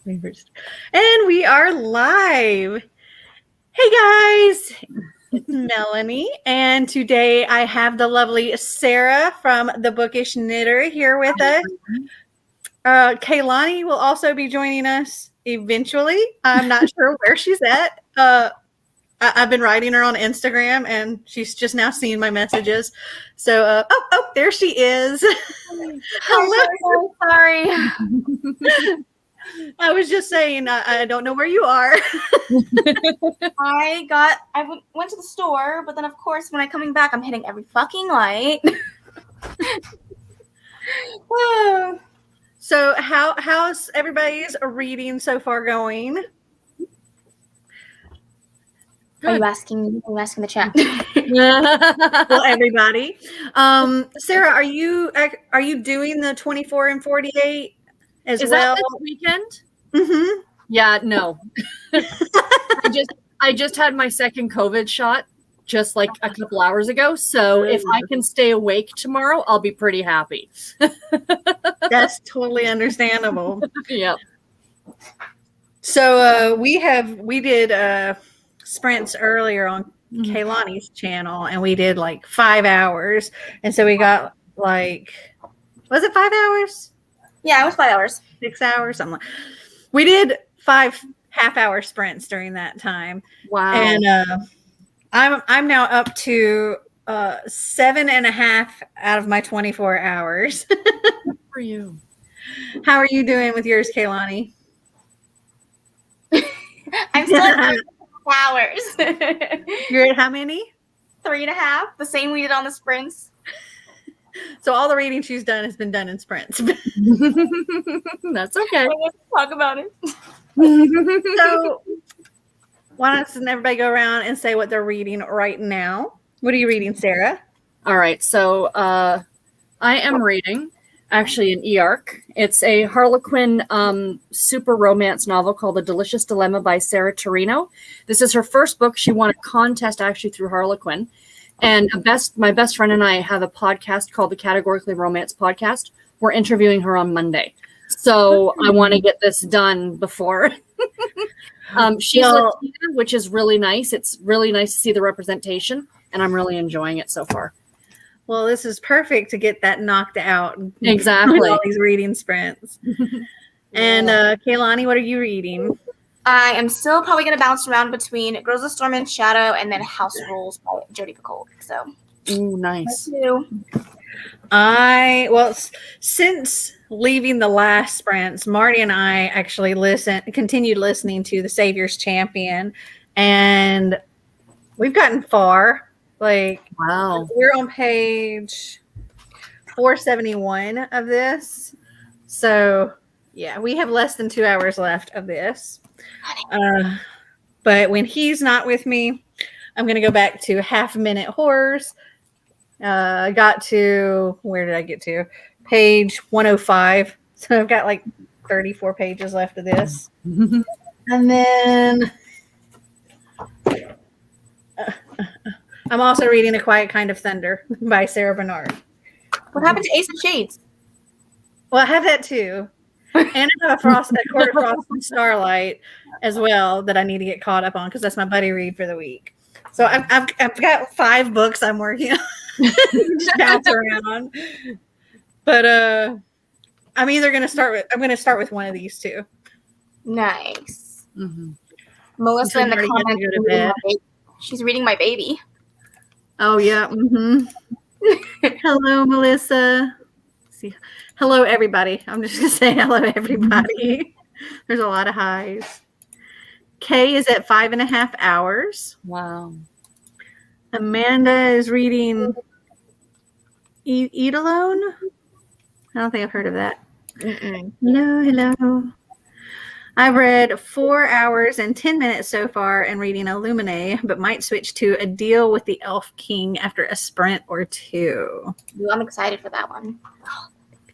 And we are live. Hey guys, it's Melanie, and today I have the lovely Sarah from The Bookish Knitter here with us. Kaylani will also be joining us eventually. I'm not sure where she's at. I've been writing her on Instagram, and she's just now seeing my messages. So, there she is. Hello. Sorry. I was just saying, I don't know where you are. I went to the store, but then of course when I'm coming back, I'm hitting every fucking light. So how's everybody's reading so far going? Are you asking the chat? Well, everybody. Sarah, are you doing the 24 and 48 as Is well? that this weekend? Mm-hmm. Yeah, no. I just had my second COVID shot just like a couple hours ago. So if I can stay awake tomorrow, I'll be pretty happy. That's totally understandable. Yep. So we did sprints earlier on Kaylani's channel, and we did like 5 hours, and so we got like, was it 5 hours? Yeah, it was 5 hours. 6 hours, something like. We did 5 half-hour sprints during that time. Wow. And I'm now up to 7.5 out of my 24 hours. Good for you. How are you doing with yours, Kaylani? I'm still at 3 hours. You're at how many? 3.5. The same we did on the sprints. So all the reading she's done has been done in sprints. That's okay. I want to talk about it. So why don't everybody go around and say what they're reading right now? What are you reading, Sarah? All right. So I am reading actually an e-arc. It's a Harlequin super romance novel called The Delicious Dilemma by Sarah Torino. This is her first book. She won a contest actually through Harlequin. And my best friend and I have a podcast called the Categorically Romance Podcast. We're interviewing her on Monday. So I want to get this done before. She's Latina, which is really nice. It's really nice to see the representation, and I'm really enjoying it so far. Well, this is perfect to get that knocked out. Exactly. All these reading sprints. And Kaylani, what are you reading? I am still probably going to bounce around between Grows a Storm and Shadow and then House Rules by Jodi Picoult. So, ooh, nice. Since leaving the last sprints, Marty and I actually continued listening to The Savior's Champion, and we've gotten far. Like, wow, we're on page 471 of this. So, yeah, we have less than 2 hours left of this. But when he's not with me, I'm going to go back to half-minute horrors. Got to, where did I get to? Page 105. So I've got like 34 pages left of this. And then I'm also reading A Quiet Kind of Thunder by Sarah Bernard. What happened to Ace of Shades? Well, I have that too. And I have a Court of Frost and Starlight as well that I need to get caught up on because that's my buddy read for the week. So I've got 5 books I'm working on. Just bounce around. But I'm going to start with one of these two. Nice. Mm-hmm. Melissa in the comments. She's reading my baby. Oh yeah. Mm-hmm. Hello, Melissa. See. Hello, everybody. I'm just going to say hello, everybody. There's a lot of highs. Kay is at 5.5 hours. Wow. Amanda is reading Eat Alone. I don't think I've heard of that. Hello. I've read 4 hours and 10 minutes so far and reading Illuminae, but might switch to A Deal with the Elf King after a sprint or 2. I'm excited for that one.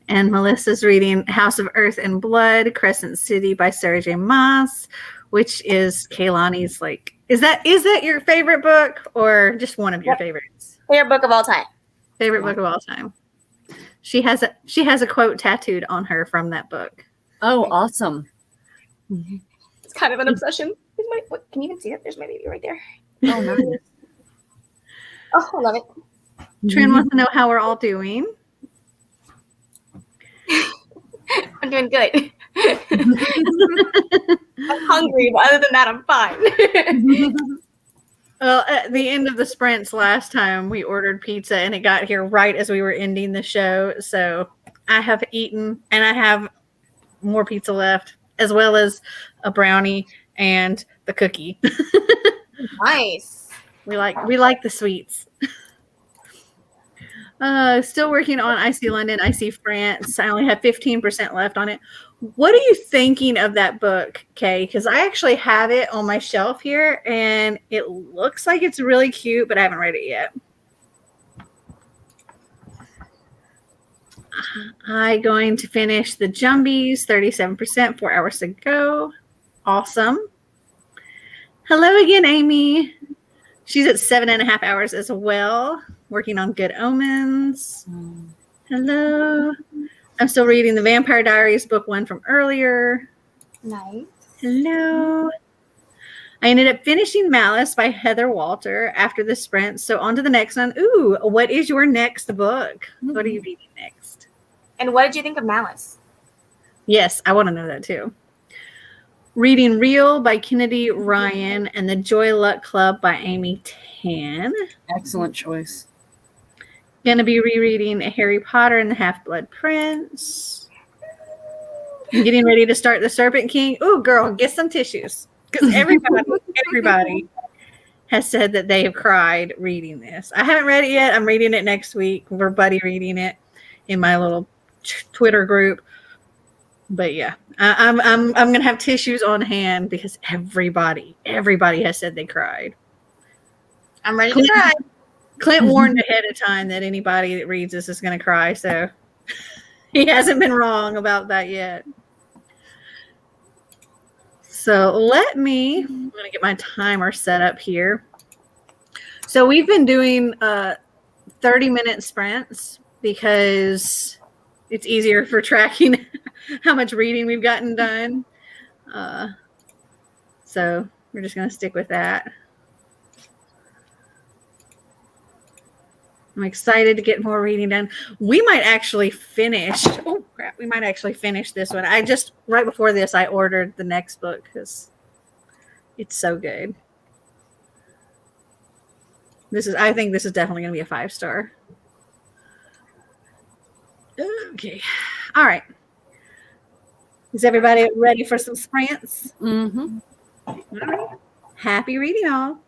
And Melissa's reading House of Earth and Blood, Crescent City by Sarah J. Maas, which is Kaylani's like, is that your favorite book or just one of your favorites? Favorite book of all time. Favorite book of all time. She has a quote tattooed on her from that book. Oh, awesome. It's kind of an obsession. What, can you even see it? There's my baby right there. Oh, nice. Oh, I love it. Trin wants to know how we're all doing. I'm doing good. I'm hungry, but other than that, I'm fine. Well, at the end of the sprints last time, we ordered pizza and it got here right as we were ending the show. So I have eaten and I have more pizza left, as well as a brownie and the cookie. Nice. We like the sweets. Still working on I See London, I See France. I only have 15% left on it. What are you thinking of that book, Kay? Because I actually have it on my shelf here, and it looks like it's really cute, but I haven't read it yet. I'm going to finish the Jumbies, 37%, 4 hours to go. Awesome. Hello again, Amy. She's at 7.5 hours as well, working on Good Omens. Hello. I'm still reading The Vampire Diaries, book 1 from earlier. Nice. Hello. I ended up finishing Malice by Heather Walter after the sprint. So on to the next one. Ooh, what is your next book? What are you reading next? And what did you think of Malice? Yes, I want to know that too. Reading Real by Kennedy Ryan and The Joy Luck Club by Amy Tan. Excellent choice. Gonna be rereading Harry Potter and the Half-Blood Prince. I'm getting ready to start The Serpent King. Ooh, girl, get some tissues. Because everybody has said that they have cried reading this. I haven't read it yet. I'm reading it next week. We're buddy reading it in my little Twitter group. But yeah, I'm gonna have tissues on hand because everybody has said they cried. I'm ready to cry. Clint warned ahead of time that anybody that reads this is gonna cry, so he hasn't been wrong about that yet. So I'm gonna get my timer set up here. So we've been doing 30-minute sprints because it's easier for tracking how much reading we've gotten done. So we're just going to stick with that. I'm excited to get more reading done. We might actually finish. Oh, crap. We might actually finish this one. Right before this, I ordered the next book because it's so good. I think this is definitely going to be a 5-star. Okay. All right. Is everybody ready for some sprints? Mm-hmm. All right. Happy reading, all.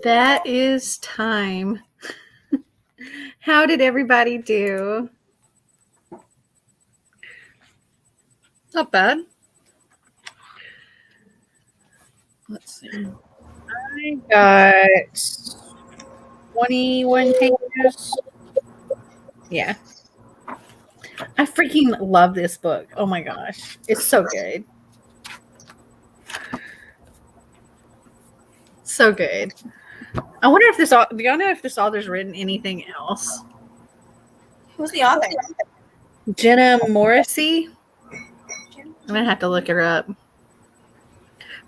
That is time. How did everybody do? Not bad. Let's see. I got 21 pages. Yeah. I freaking love this book. Oh my gosh. It's so good. So good. I wonder if do y'all know if this author's written anything else? Who's the author? Jenna Morrissey. I'm going to have to look her up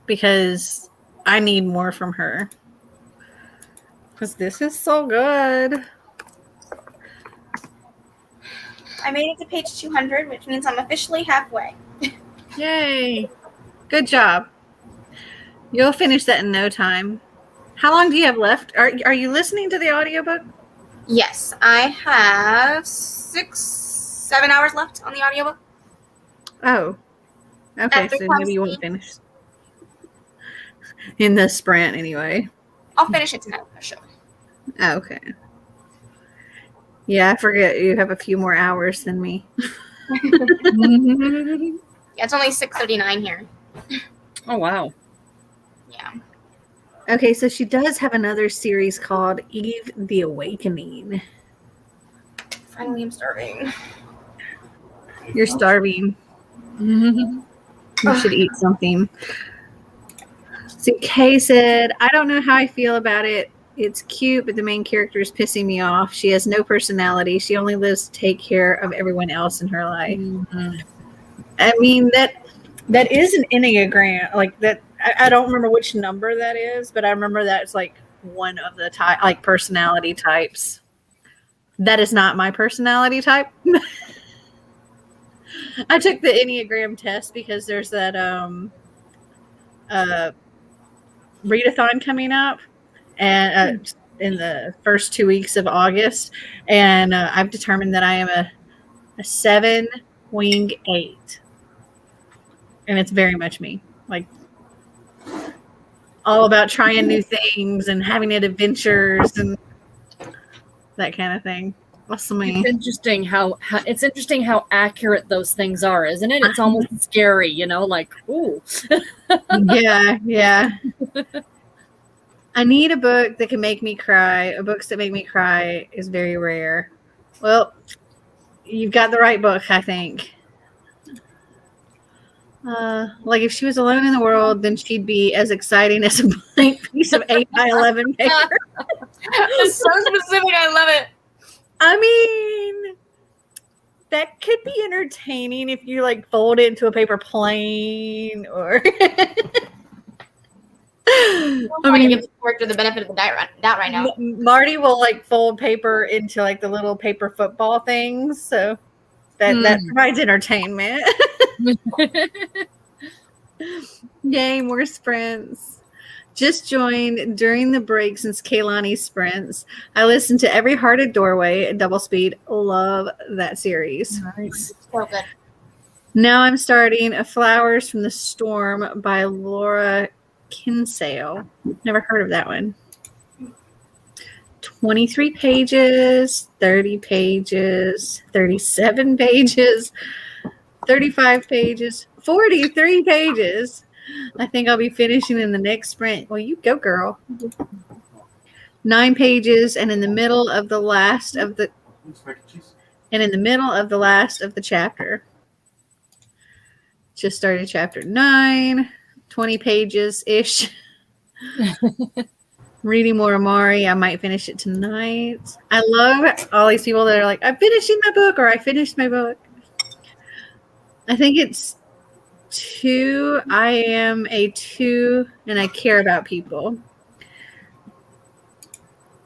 because I need more from her. Because this is so good. I made it to page 200, which means I'm officially halfway. Yay. Good job. You'll finish that in no time. How long do you have left? Are you listening to the audiobook? Yes, I have 6-7 hours left on the audiobook. Oh. Okay, so maybe you won't finish. In the sprint, anyway. I'll finish it tonight for sure. Oh, okay. Yeah, I forget you have a few more hours than me. Yeah, it's only 6:39 here. Oh, wow. Yeah. Okay, so she does have another series called Eve the Awakening. Finally, I'm starving. You're starving. You should eat something. So Kay said, I don't know how I feel about it. It's cute, but the main character is pissing me off. She has no personality. She only lives to take care of everyone else in her life. Mm-hmm. I mean, that is an Enneagram. Like that, I don't remember which number that is, but I remember that's like one of the personality types. That is not my personality type. I took the Enneagram test because there's that readathon coming up, and in the first 2 weeks of August, and I've determined that I am a 7 wing 8, and it's very much me. Like all about trying new things and having adventures and that kind of thing. What's the mean? It's interesting how accurate those things are, isn't it? It's almost scary, like, ooh. Yeah. I need a book that can make me cry. Books that make me cry is very rare. Well, you've got the right book, I think. Like if she was alone in the world, then she'd be as exciting as a blank piece of 8x11 paper. It's so specific. I love it. I mean, that could be entertaining if you like fold it into a paper plane or. I mean, give the character the benefit of the doubt right now. Marty will like fold paper into like the little paper football things, so that provides entertainment. Yay, more sprints. Just joined during the break since Kaylani's sprints. I listened to Every Hearted Doorway at double speed. Love that series. Nice. So good. Now I'm starting Flowers from the Storm by Laura Kinsale. Never heard of that one. 23 pages, 30 pages, 37 pages, 35 pages, 43 pages. I think I'll be finishing in the next sprint. Well, you go, girl. 9 pages, and in the middle of the last of the chapter. Just started chapter 9, 20 pages-ish. Reading more Amari. I might finish it tonight. I love all these people that are like, I'm finishing my book, or I finished my book. I think it's 2. I am a 2, and I care about people.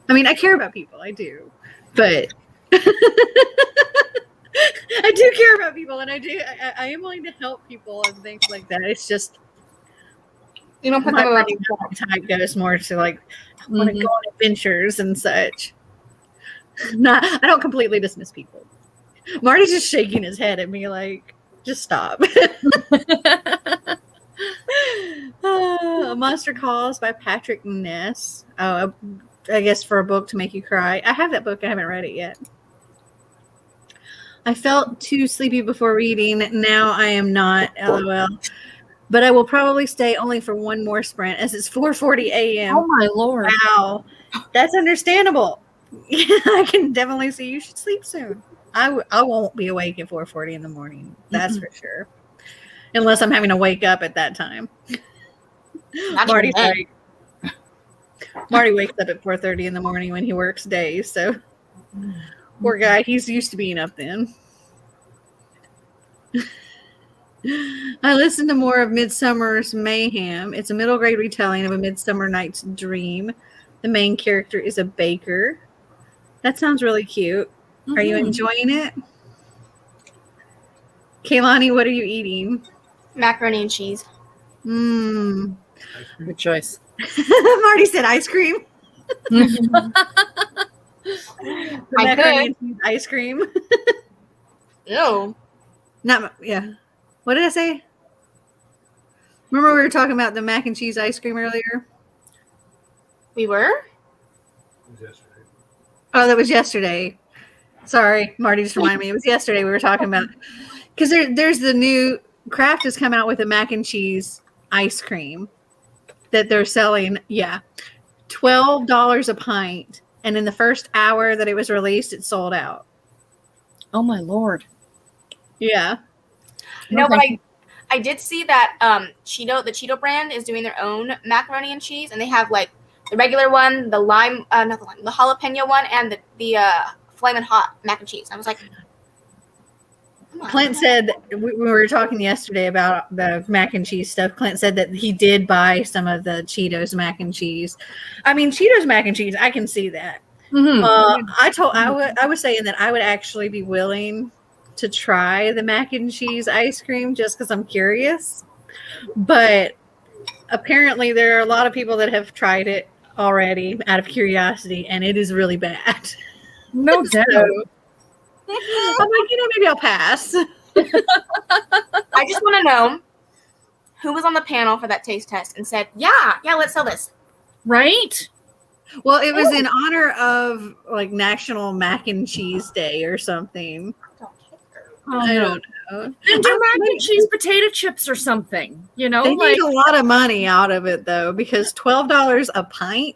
I mean, I care about people. I do. But I do care about people, and I am willing to help people and things like that. It's just You don't put my them writing type goes more to like I want to go on adventures and such. I don't completely dismiss people. Marty's just shaking his head at me like, just stop. A Monster Calls by Patrick Ness. Oh, I guess for a book to make you cry. I have that book. I haven't read it yet. I felt too sleepy before reading. Now I am not. LOL. But I will probably stay only for one more sprint as it's 4:40 a.m. Oh my lord. Wow. That's understandable. I can definitely see you should sleep soon. I won't be awake at 4:40 in the morning. That's for sure. Unless I'm having to wake up at that time. Marty wakes up at 4:30 in the morning when he works days. So poor guy, he's used to being up then. I listened to more of Midsummer's Mayhem. It's a middle grade retelling of A Midsummer Night's Dream. The main character is a baker. That sounds really cute. Are you enjoying it? Kaylani, what are you eating? Macaroni and cheese. Mmm. Good choice. Marty said ice cream. Macaroni and cheese ice cream. Ew. Yeah. What did I say? Remember we were talking about the mac and cheese ice cream earlier? We were? Oh, that was yesterday. Sorry, Marty just reminded me. It was yesterday we were talking about. Because there's the new, Kraft has come out with a mac and cheese ice cream that they're selling. Yeah. $12 a pint. And in the first hour that it was released, it sold out. Oh my lord. Yeah. No, but I did see that the Cheeto brand is doing their own macaroni and cheese, and they have like the regular one, the lime, not the lime, the jalapeno one, and the flaming hot mac and cheese. I was like, Clint said, we were talking yesterday about the mac and cheese stuff. Clint said that he did buy some of the Cheetos mac and cheese. I mean, Cheetos mac and cheese, I can see that. I was saying that I would actually be willing to try the mac and cheese ice cream just because I'm curious. But apparently there are a lot of people that have tried it already out of curiosity, and it is really bad. No doubt. I'm like, maybe I'll pass. I just want to know who was on the panel for that taste test and said, yeah, let's sell this. Right? Well, it was in honor of like National Mac and Cheese Day or something. I don't know. And do mac and cheese potato chips or something. They need a lot of money out of it though, because $12 a pint.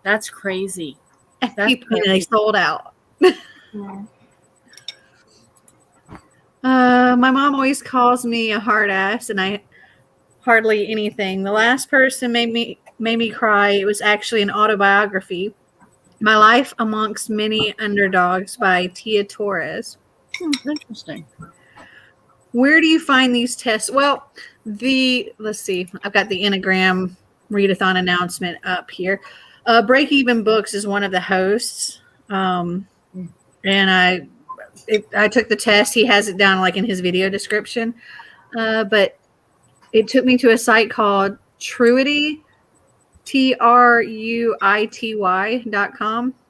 That's crazy. And they sold out. My mom always calls me a hard ass, and I hardly anything. The last person made me cry. It was actually an autobiography, My Life Amongst Many Underdogs by Tia Torres. Interesting. Where do you find these tests? Well, let's see. I've got the Enneagram readathon announcement up here. Break Even Books is one of the hosts, and I took the test. He has it down like in his video description, but it took me to a site called Truity, TRUITY.com,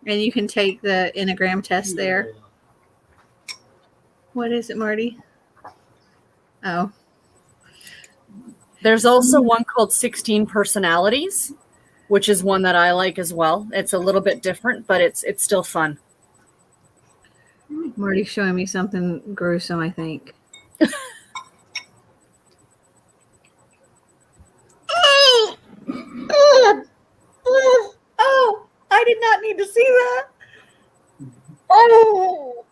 and you can take the Enneagram test there. What is it, Marty? Oh. There's also one called 16 Personalities, which is one that I like as well. It's a little bit different, but it's still fun. Marty's showing me something gruesome, I think. Oh, I did not need to see that. Oh.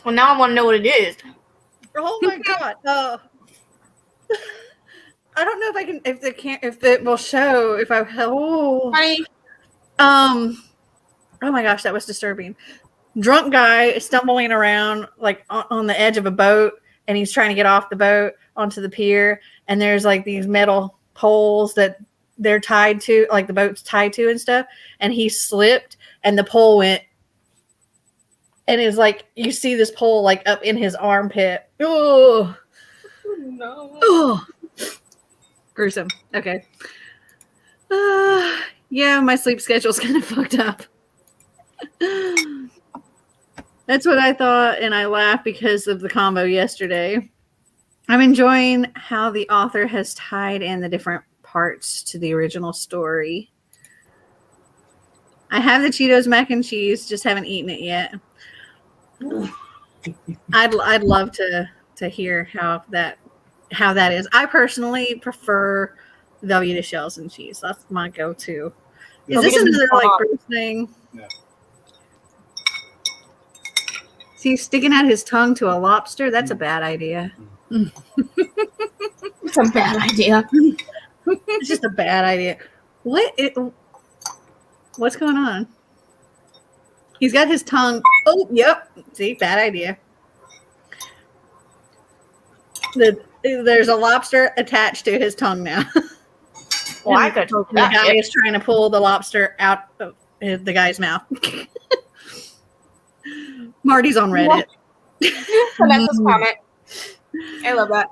Well, now I want to know what it is. Oh my god. I don't know if I can, if it will show, if I, Honey. oh my gosh, that was disturbing. Drunk guy stumbling around like on the edge of a boat, and he's trying to get off the boat onto the pier, and there's like these metal poles that they're tied to, like the boat's tied to and stuff, and he slipped and the pole went, and it's like you see this pole like up in his armpit. Oh No. oh, gruesome. Okay. Yeah, my sleep schedule's kind of fucked up. That's what I thought, and I laughed because of the combo yesterday. I'm enjoying how the author has tied in the different parts to the original story. I have the Cheetos mac and cheese, just haven't eaten it yet. I'd love to hear how that is. I personally prefer Velveeta shells and cheese. That's my go-to. Is this another like gross thing? Yeah. Is he sticking out his tongue to a lobster? That's a bad idea. It's a bad idea. It's just a bad idea. What's going on? He's got his tongue. Oh, yep. See, bad idea. There's a lobster attached to his tongue now. Well, I could. The guy is trying to pull the lobster out of the guy's mouth. Marty's on Reddit. Vanessa's comment. I love that.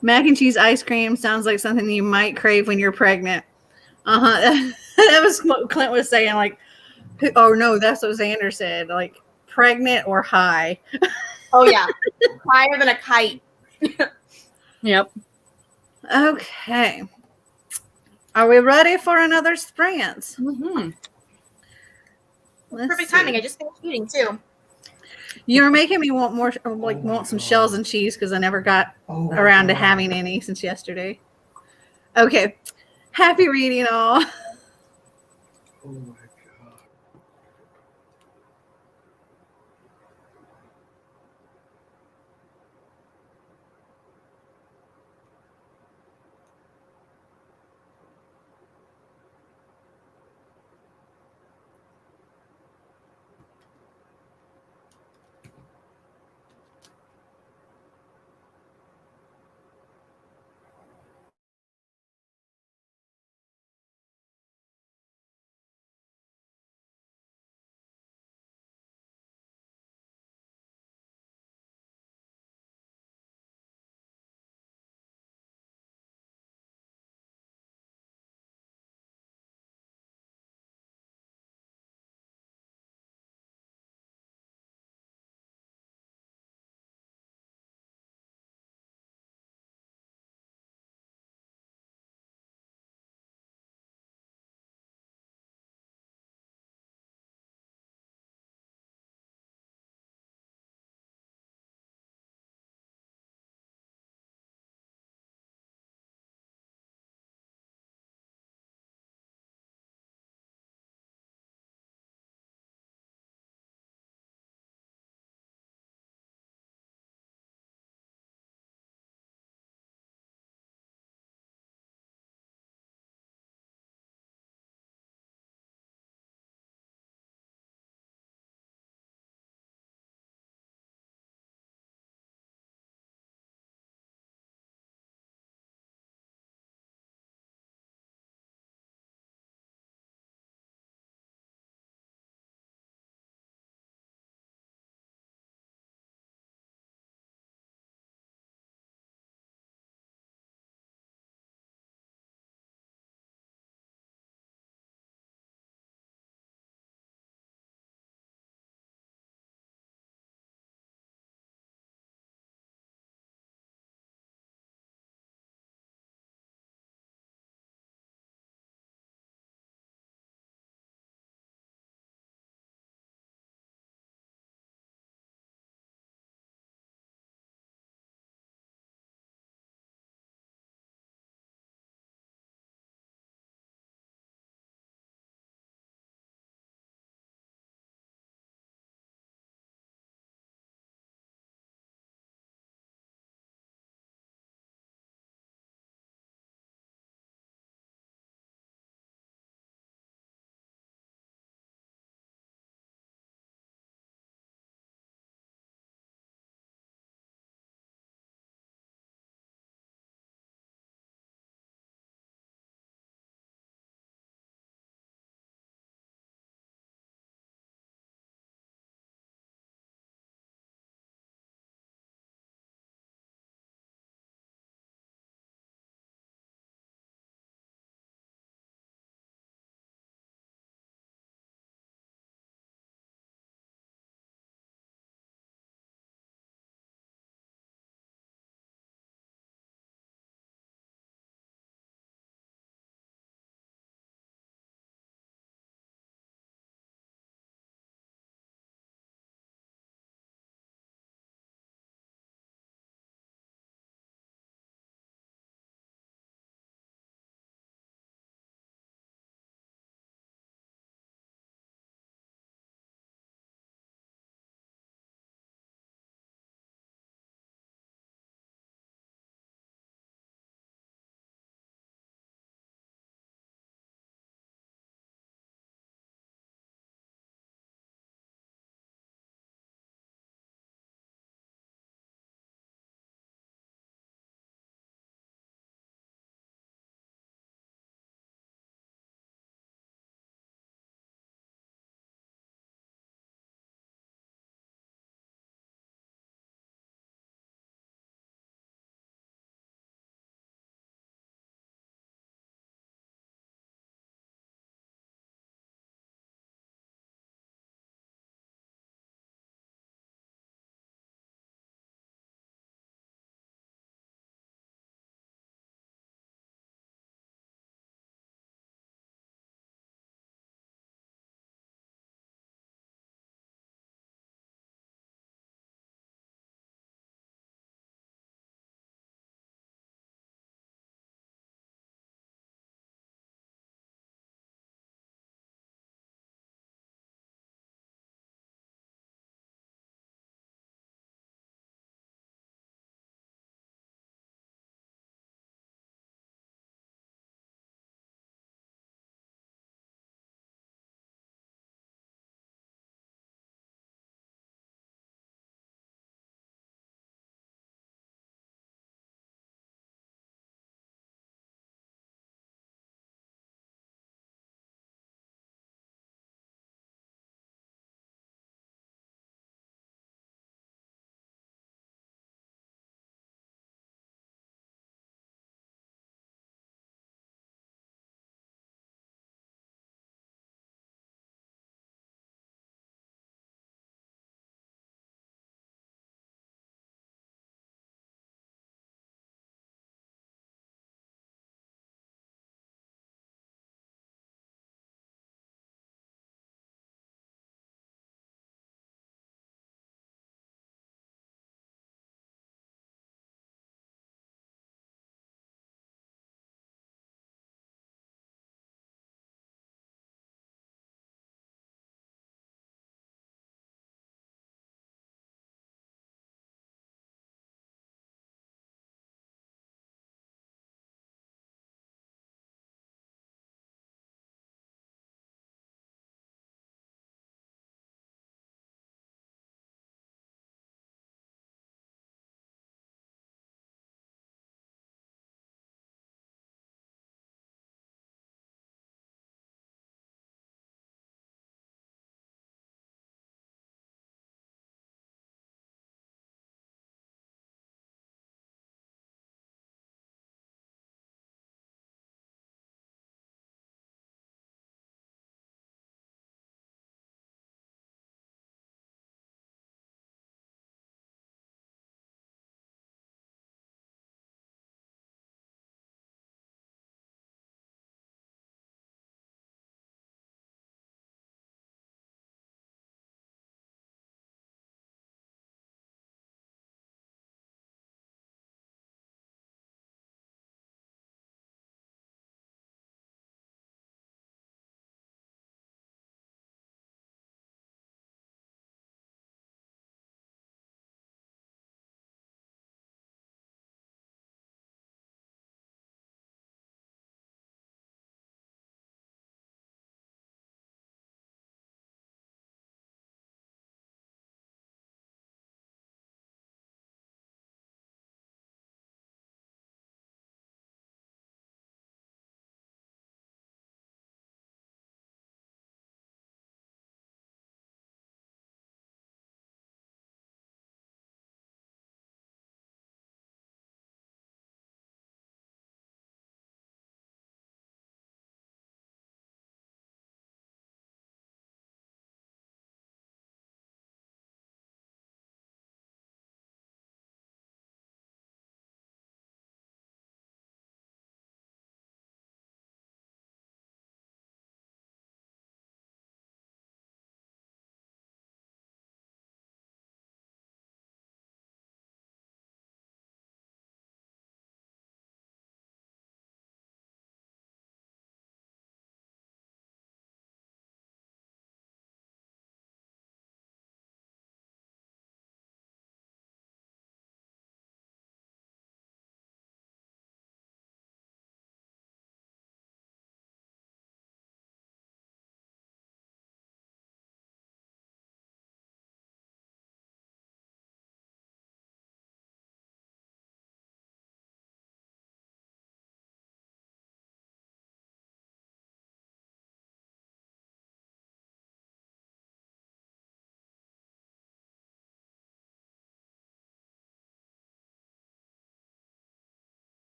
Mac and cheese ice cream sounds like something you might crave when you're pregnant. That was what Clint was saying. Like, oh no, that's what Xander said. Like, pregnant or high. Oh yeah, higher than a kite. Yep. Okay. Are we ready for another sprance? Mm-hmm. Perfect timing. I just finished eating too. You're making me want more, want some shells and cheese because I never got around to having any since yesterday. Okay. Happy reading, all. Oh,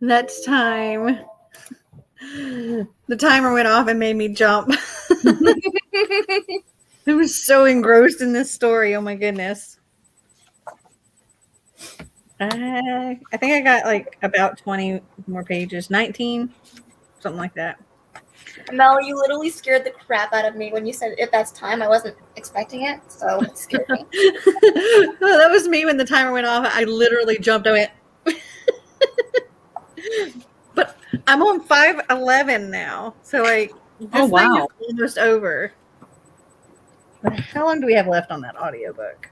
That's time. The timer went off and made me jump. I was so engrossed in this story. Oh my goodness. I think I got like about 20 more pages. 19, something like that. Mel, you literally scared the crap out of me when you said if that's time. I wasn't expecting it, so it scared me. Oh, that was me when the timer went off. I literally jumped. I went. But I'm on 511 now. So like this thing is almost over. But how long do we have left on that audiobook?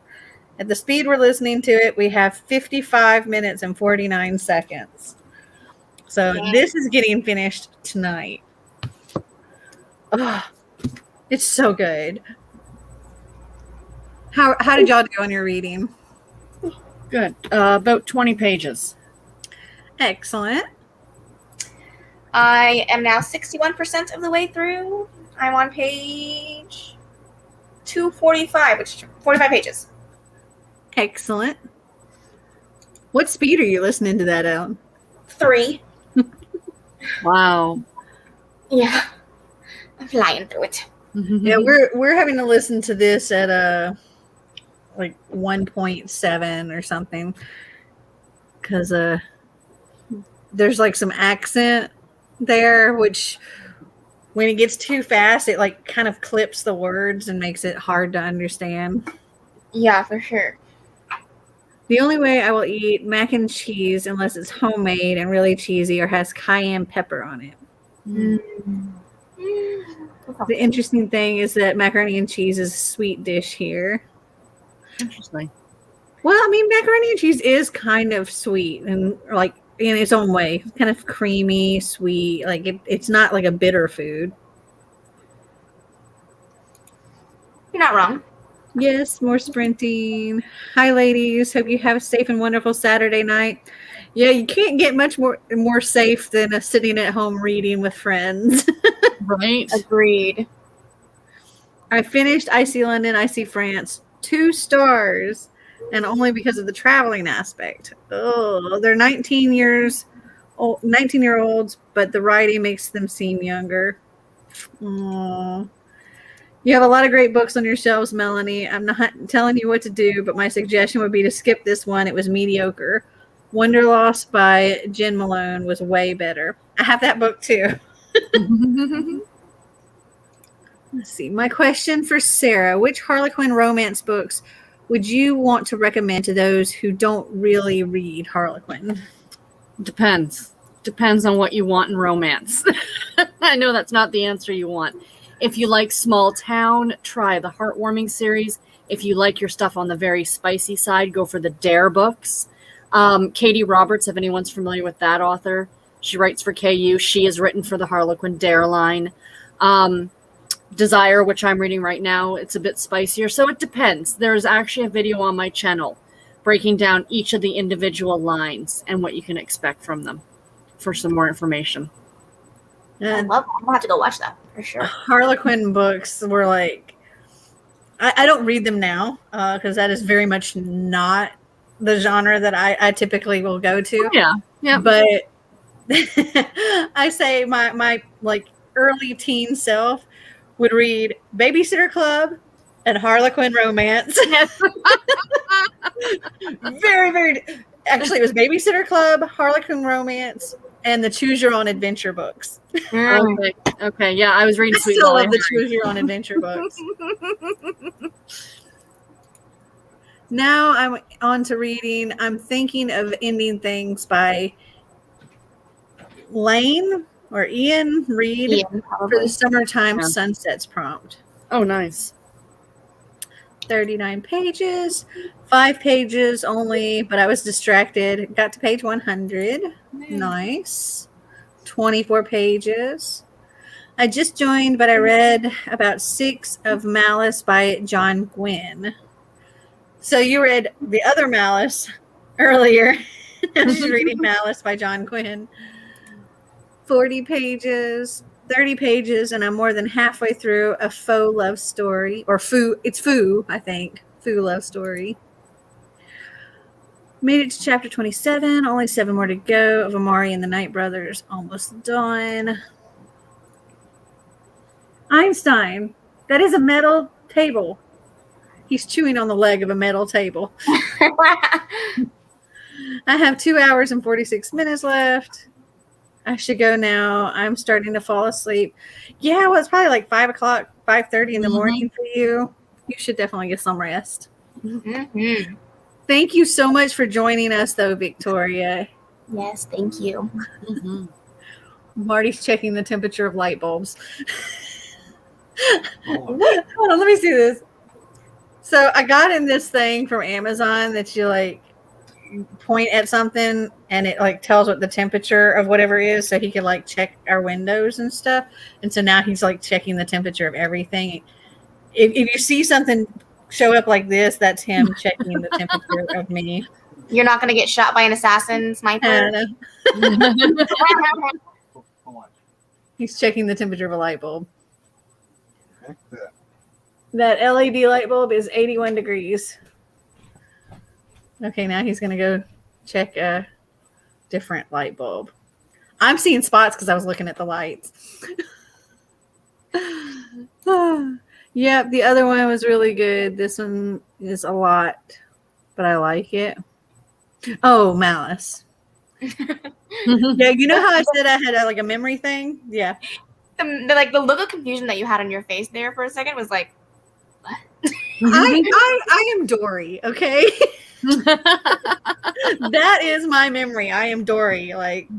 At the speed we're listening to it, we have 55 minutes and 49 seconds. So this is getting finished tonight. Oh, it's so good. How did y'all do on your reading? Good. About 20 pages. Excellent. I am now 61% of the way through. I'm on page 245, which is 45 pages. Excellent. What speed are you listening to that at? 3. Wow. Yeah. I'm flying through it. Yeah, we're having to listen to this at like 1.7 or something because there's like some accent there, which when it gets too fast, it like kind of clips the words and makes it hard to understand. Yeah, for sure. The only way I will eat mac and cheese unless it's homemade and really cheesy or has cayenne pepper on it. The interesting thing is that macaroni and cheese is a sweet dish here. Interesting. Well, I mean, macaroni and cheese is kind of sweet and like in its own way, kind of creamy, sweet. Like it's not like a bitter food. You're not wrong. Yes, more sprinting. Hi, ladies. Hope you have a safe and wonderful Saturday night. Yeah, you can't get much more safe than sitting at home reading with friends. Right. Agreed. I finished I See London, I See France. 2 stars. And only because of the traveling aspect. Oh, they're 19-year-olds, but the writing makes them seem younger. Aww. You have a lot of great books on your shelves, Melanie. I'm not telling you what to do, but my suggestion would be to skip this one. It was mediocre. Wonderlost by Jen Malone was way better. I have that book too. Let's see. My question for Sarah: which Harlequin romance books would you want to recommend to those who don't really read Harlequin? Depends on what you want in romance. I know that's not the answer you want. If you like small town, try the Heartwarming series. If you like your stuff on the very spicy side, go for the Dare books. Katie Roberts, if anyone's familiar with that author, she writes for KU. She has written for the Harlequin Dare line. Desire, which I'm reading right now, it's a bit spicier. So it depends. There's actually a video on my channel breaking down each of the individual lines and what you can expect from them for some more information. I love it. I'm gonna have to go watch that for sure. Harlequin books were like, I don't read them now because that is very much not the genre that I typically will go to. Yeah. But I say my like early teen self would read Babysitter Club and Harlequin Romance. Very, very. Actually, it was Babysitter Club, Harlequin Romance, and the Choose Your Own Adventure books. Okay. Yeah, I was reading I Sweet still Valley love the Choose Your Own Adventure books. Now I'm on to reading. I'm thinking of ending things by Lane or Ian Reed for the Summertime Sunsets prompt. Oh, nice. 39 pages, 5 pages only, but I was distracted. Got to page 100. Nice. 24 pages. I just joined, but I read about 6 of Malice by John Gwynne. So you read the other Malice earlier. I was reading Malice by John Gwynne. 40 pages, 30 pages, and I'm more than halfway through a faux love story. Or faux, it's faux, I think. Faux love story. Made it to chapter 27. Only 7 more to go of Amari and the Knight Brothers. Almost done. Einstein. That is a metal table. He's chewing on the leg of a metal table. I have 2 hours and 46 minutes left. I should go now. I'm starting to fall asleep. Yeah, well, it's probably like 5 o'clock, 5:30 in the morning for you. You should definitely get some rest. Mm-hmm. Thank you so much for joining us, though, Victoria. Yes, thank you. Mm-hmm. Marty's checking the temperature of light bulbs. Hold on. Hold on, let me see this. So I got in this thing from Amazon that you like point at something and it like tells what the temperature of whatever is, so he can like check our windows and stuff. And so now he's like checking the temperature of everything. If you see something show up like this, that's him checking the temperature of me. You're not gonna get shot by an assassin sniper. Hold on. He's checking the temperature of a light bulb. Okay. That. That LED light bulb is 81 degrees. Okay, now he's going to go check a different light bulb. I'm seeing spots because I was looking at the lights. Yep, the other one was really good. This one is a lot, but I like it. Oh, Malice. Yeah, you know how I said I had like a memory thing? Yeah. The look of confusion that you had on your face there for a second was like, what? I am Dory, okay? That is my memory. I am Dory. Like,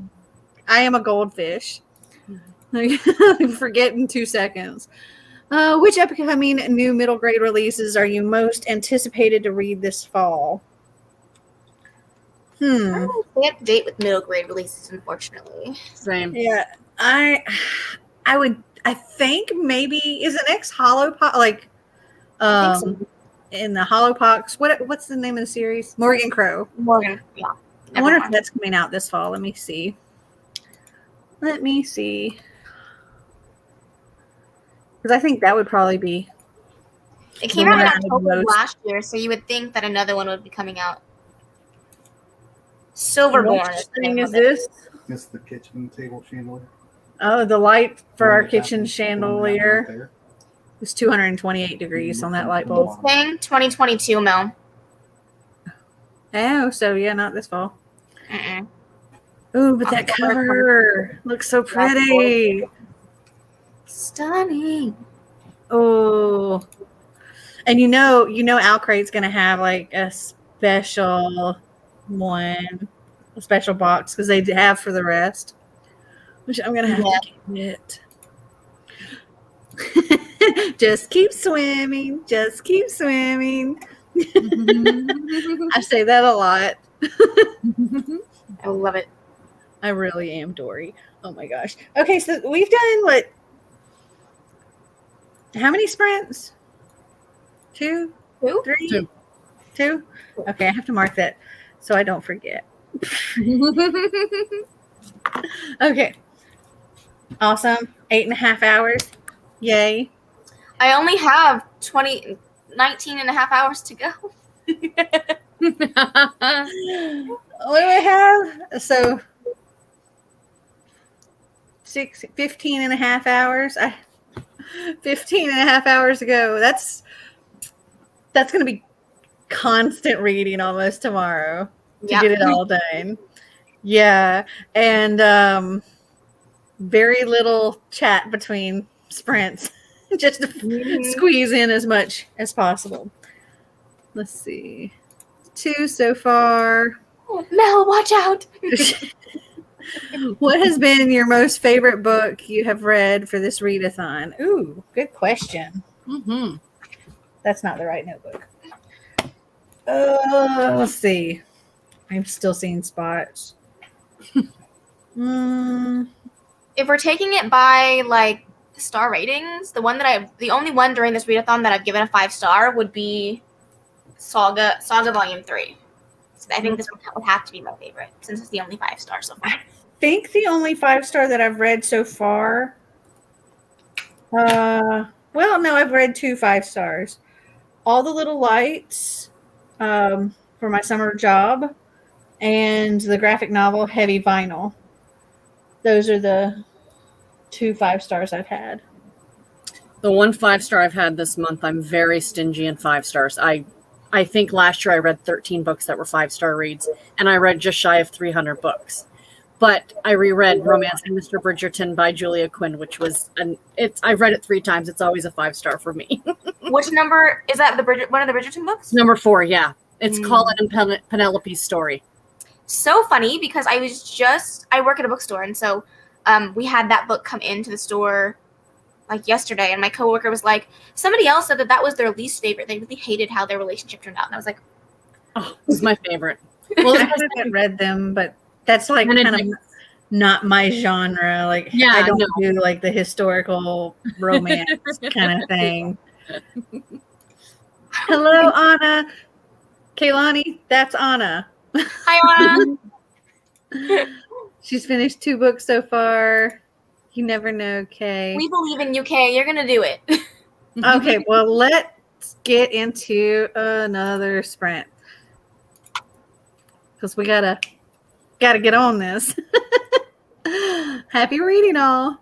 I am a goldfish. Forget in 2 seconds. Which upcoming new middle grade releases are you most anticipated to read this fall? I don't stay up to date with middle grade releases, unfortunately. Same. Yeah, I think maybe is the next Holopox like I think so. in the Holopox. What's the name of the series? Morgan Crow. Morgan, yeah. I wonder if that's coming out this fall. Let me see. Because I think that would probably be. It came out in Yeah, October of most. last year, so you would think that another one would be coming out. Silverborn. What is the thing name is of it. this? It's the kitchen table chandelier. Oh, the light for our Right kitchen there. chandelier is 228 degrees on that light bulb. It's saying 2022, Mel. Oh, so yeah, not this fall. Mm-mm. Ooh, but that cover looks so pretty. Stunning. Oh, and you know, Alcrate's gonna have like a special one, a special box because they have for the rest, which I'm gonna have to get. Just keep swimming. Just keep swimming. I say that a lot. I love it. I really am Dory. Oh my gosh. Okay, so we've done what? How many sprints? 2? Who? 3? 2? Okay, I have to mark that so I don't forget. Okay. Awesome. 8.5 hours. Yay. I only have 19 and a half hours to go. What do I have? So 15 and a half hours. 15 and a half hours to go. That's going to be constant reading almost tomorrow to get it all done. Yeah. And very little chat between sprints just to squeeze in as much as possible. Let's see. 2 so far. Oh, Mel, watch out. What has been your most favorite book you have read for this readathon? Ooh, good question. Mm-hmm. That's not the right notebook. Let's see. I'm still seeing spots. If we're taking it by like star ratings, the only one during this readathon that I've given a 5-star would be Saga Volume 3. So I think this would have to be my favorite since it's the only 5-star so far. I think the only 5-star that I've read so far. Well, no, I've read 2 5-stars. All the Little Lights for my summer job and the graphic novel Heavy Vinyl. Those are the 2 5-stars I've had. The 1 5-star I've had this month, I'm very stingy in 5 stars. I think last year I read 13 books that were 5-star reads, and I read just shy of 300 books. But I reread Romancing Mr. Bridgerton by Julia Quinn, which was I've read it 3 times. It's always a 5-star for me. Which number is that? One of the Bridgerton books? Number 4, yeah. It's Colin and Penelope's story. So funny because I work at a bookstore, and so we had that book come into the store like yesterday, and my coworker was like, somebody else said that was their least favorite. They really hated how their relationship turned out, and I was like, oh, it was my favorite. Well, I haven't read them, but that's like kind of not my genre. Like, yeah, I don't do like the historical romance kind of thing. Hello, Anna. Kaylani, that's Anna. Hi, Anna. She's finished 2 books so far. You never know, Kay. We believe in you, Kay. You're gonna do it. Okay, well, let's get into another sprint because we gotta get on this. Happy reading, all.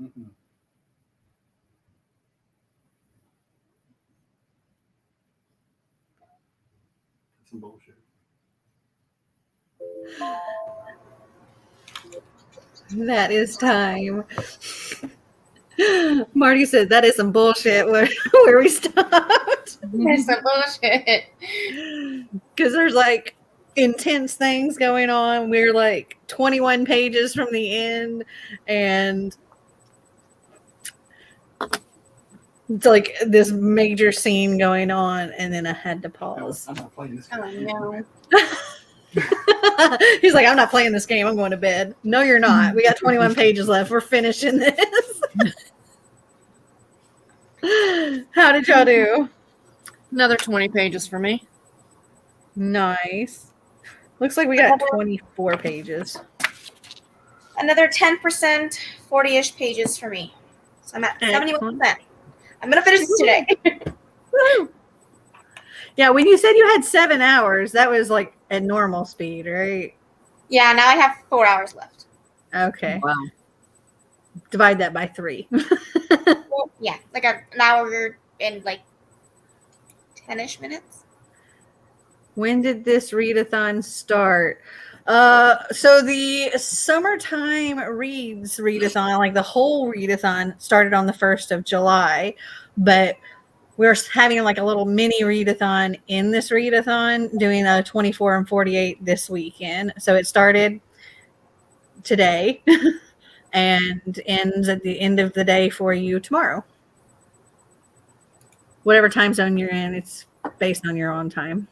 Mm-mm. That's some bullshit. That is time. Marty said that is some bullshit where we stopped. There's some bullshit. Because there's like intense things going on. We're like 21 pages from the end, and it's like this major scene going on, and then I had to pause. I'm not playing this game. Oh no. He's like, I'm not playing this game. I'm going to bed. No, you're not. We got 21 pages left. We're finishing this. How did y'all do? Another 20 pages for me. Nice. Looks like we got 24 pages. Another 10%, 40-ish pages for me. So I'm at 71%. I'm gonna finish this today. Woo. Yeah, when you said you had 7 hours, that was like at normal speed, right? Yeah, now I have 4 hours left. Okay. Wow. Divide that by 3. Well, yeah, like an hour and like 10-ish minutes. When did this readathon start? So the summertime readathon, like the whole readathon, started on the 1st of July, but we're having like a little mini readathon in this readathon, doing a 24 and 48 this weekend. So it started today and ends at the end of the day for you tomorrow. Whatever time zone you're in, it's based on your own time.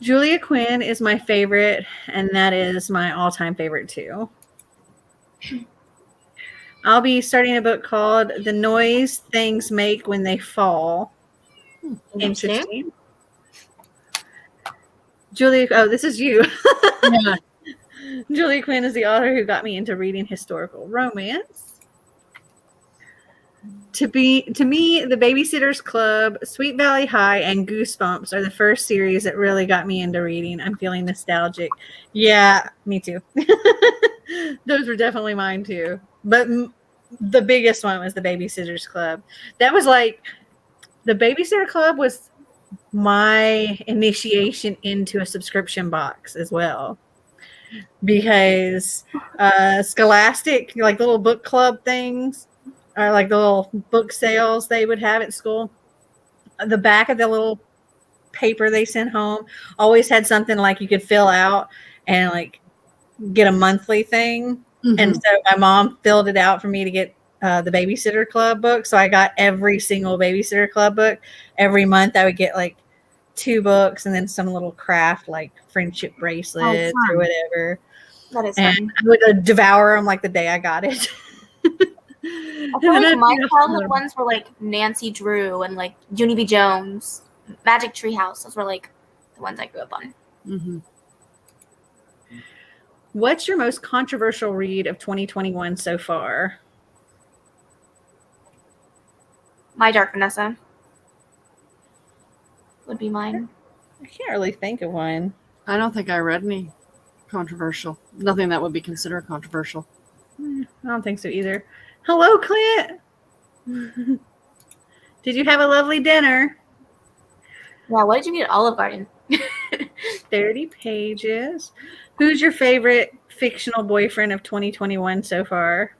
Julia Quinn is my favorite, and that is my all-time favorite too. I'll be starting a book called The Noise Things Make When They Fall. Interesting. Julia, oh, this is you. Yeah. Julia Quinn is the author who got me into reading historical romance. To me, The Babysitter's Club, Sweet Valley High, and Goosebumps are the first series that really got me into reading. I'm feeling nostalgic. Yeah, me too. Those were definitely mine too. But the biggest one was The Babysitter's Club. That was like, The Babysitter Club was my initiation into a subscription box as well. Because Scholastic, like little book club things, or like the little book sales they would have at school, the back of the little paper they sent home always had something like you could fill out and like get a monthly thing. Mm-hmm. And so my mom filled it out for me to get the Babysitter Club book. So I got every single Babysitter Club book. Every month I would get like 2 books and then some little craft like friendship bracelets or whatever. That is and fun. I would devour them like the day I got it. I feel like my childhood ones were like Nancy Drew and like Junie B. Jones, Magic Tree House. Those were like the ones I grew up on. Mm-hmm. What's your most controversial read of 2021 so far? My Dark Vanessa would be mine. I can't really think of one. I don't think I read any controversial. Nothing that would be considered controversial. I don't think so either. Hello, Clint. Did you have a lovely dinner? Yeah, what did you get at Olive Garden? 30 pages. Who's your favorite fictional boyfriend of 2021 so far?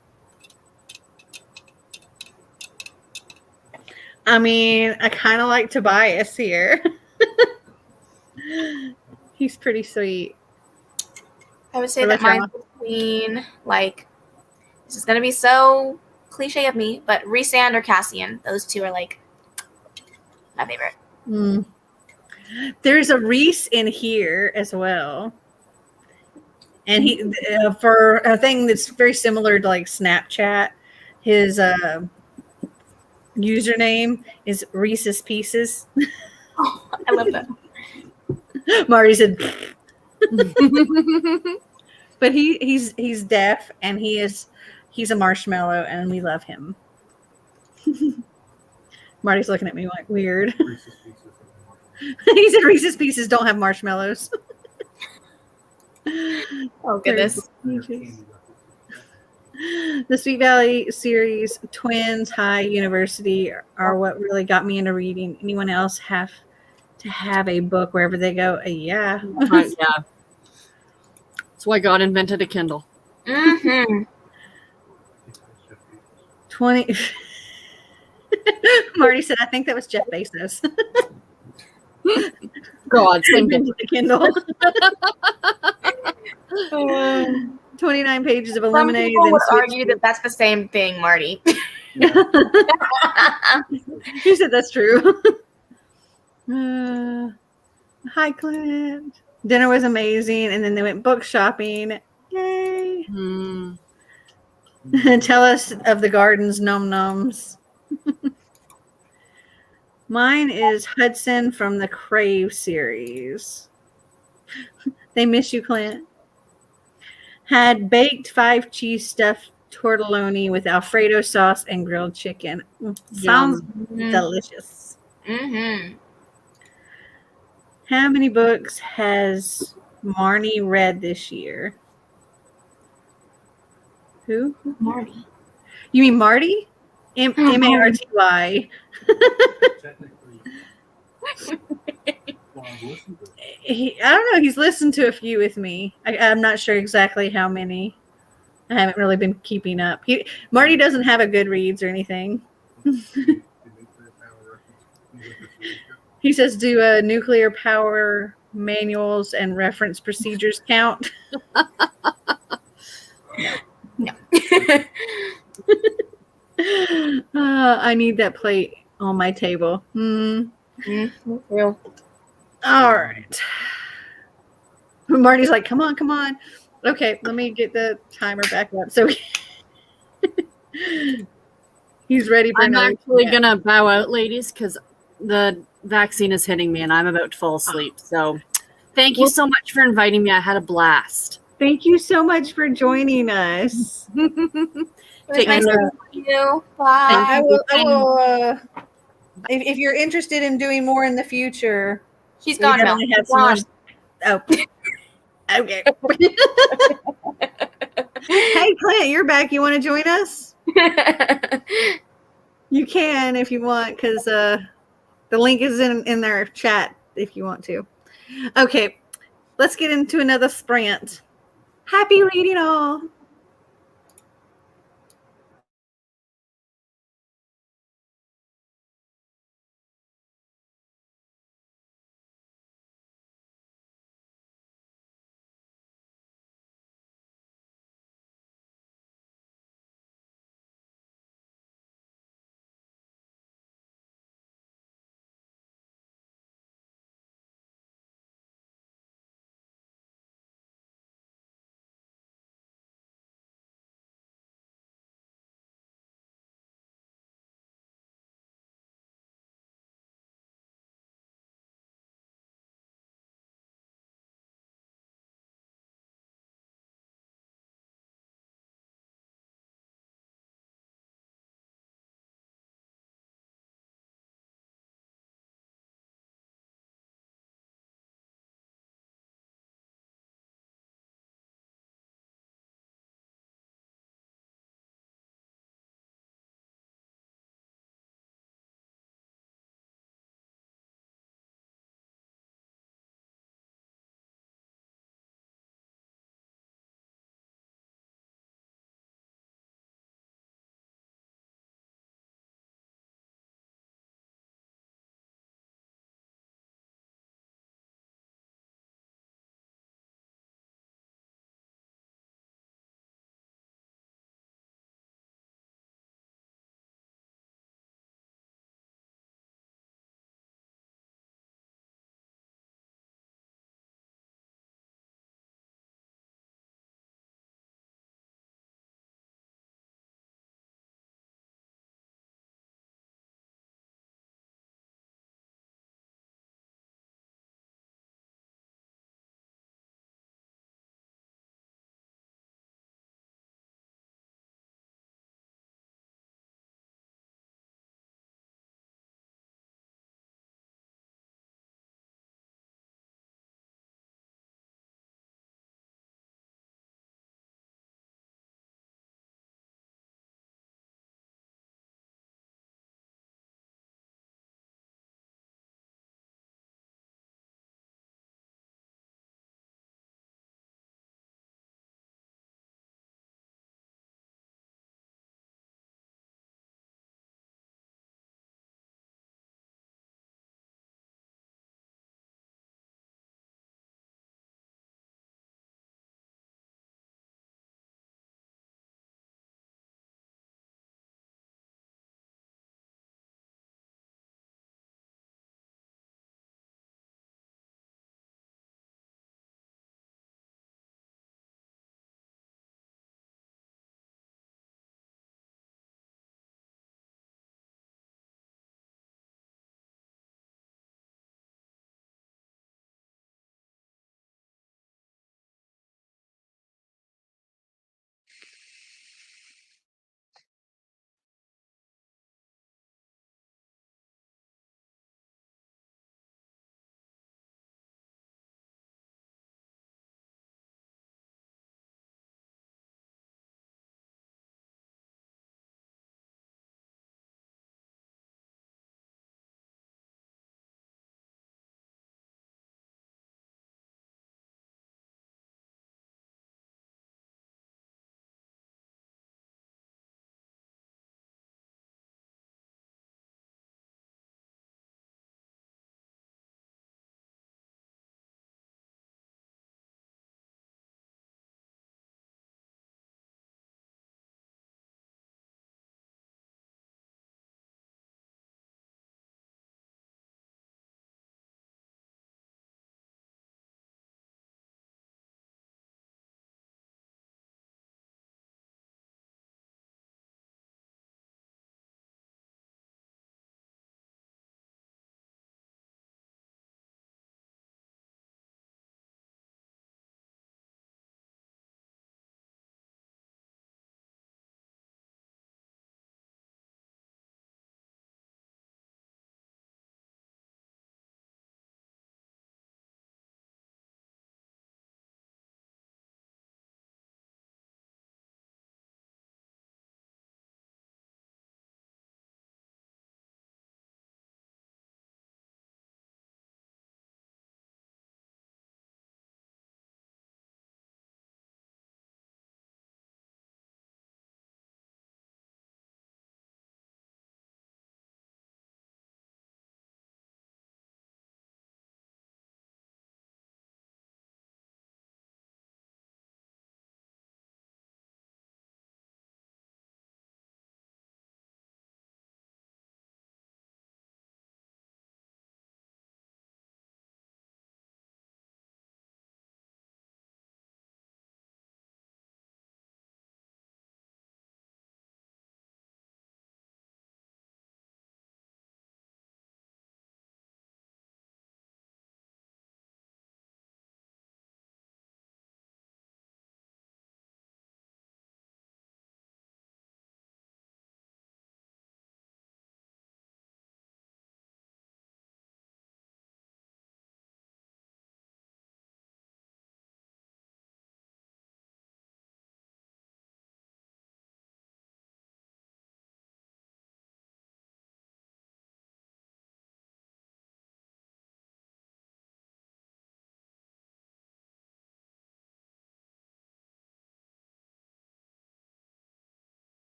I mean, I kind of like Tobias here. He's pretty sweet. I would say that mine's between, like, this is going to be so cliche of me, but Rhysand or Cassian. Those two are, like, my favorite. Mm. There's a Reese in here as well. And he, for a thing that's very similar to, like, Snapchat, his username is Reese's Pieces. Oh, I love that. Marty said, but he's deaf and he's a marshmallow and we love him. Marty's looking at me like weird. He said Reese's Pieces don't have marshmallows. Oh goodness. The Sweet Valley series, Twins, High, University are what really got me into reading. Anyone else have to have a book wherever they go? Yeah. Yeah. That's why God invented a Kindle. Mm-hmm. 20. Marty said, I think that was Jeff Bezos. God, same thing. Invented the Kindle. 29 pages of Some Illuminated. people Then would switched argue that that's the same thing, Marty. Who said that's true? Hi, Clint. Dinner was amazing, and then they went book shopping. Yay! Mm. Tell us of the gardens, nom noms. Mine is Hudson from the Crave series. They miss you, Clint. Had baked 5 cheese stuffed tortelloni with Alfredo sauce and grilled chicken. Sounds delicious. Mm-hmm. How many books has Marnie read this year? Who? Marty. You mean Marty? M-A-R-T-Y. Technically, well, I've listened to it. I don't know. He's listened to a few with me. I'm not sure exactly how many. I haven't really been keeping up. Marty doesn't have a Goodreads or anything. He says, do nuclear power manuals and reference procedures count? No. I need that plate on my table. Real. All right. Marty's like, come on, come on. Okay, let me get the timer back up. So he's ready for I'm another. actually going to bow out, ladies, because the vaccine is hitting me and I'm about to fall asleep. So thank you so much for inviting me. I had a blast. Thank you so much for joining us. Take Nice care. to meet you. Bye. I will if you're interested in doing more in the future. She's gone now. Have some more. Oh. Okay. Hey, Clint, you're back. You want to join us? You can if you want, because the link is in their chat if you want to. Okay, let's get into another sprint. Happy reading all.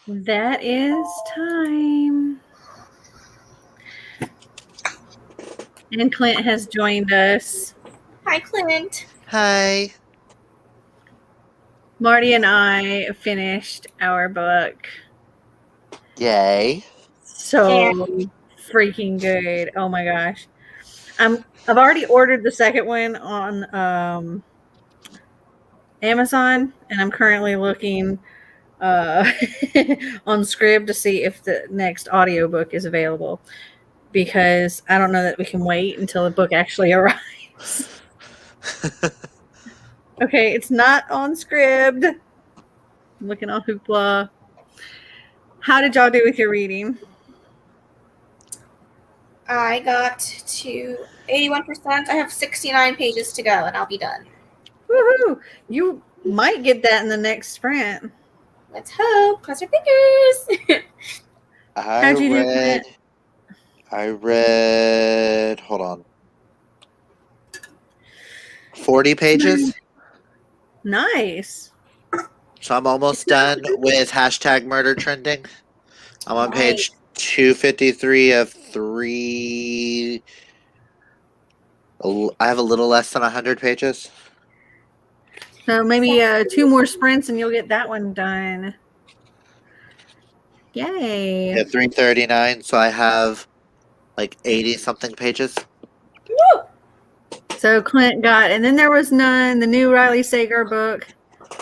That is time. And Clint has joined us. Hi, Clint. Hi. Marty and I finished our book. Yay. So freaking good. Oh my gosh. I've already ordered the second one on Amazon, and I'm currently looking on Scrib to see if the next audiobook is available, because I don't know that we can wait until the book actually arrives. Okay, it's not on Scribd. I'm looking on Hoopla. How did y'all do with your reading? I got to 81%. I have 69 pages to go, and I'll be done. Woohoo! You might get that in the next sprint. Let's hope. Cross your fingers. How'd you do, Clint? I read, hold on, 40 pages. Nice. So I'm almost done with hashtag murder trending. I'm on page 253 of 3. I have a little less than 100 pages. So maybe 2 more sprints and you'll get that one done. Yay. At 339, so I have like 80 something pages. Woo! So Clint got, and then there was none, the new Riley Sager book,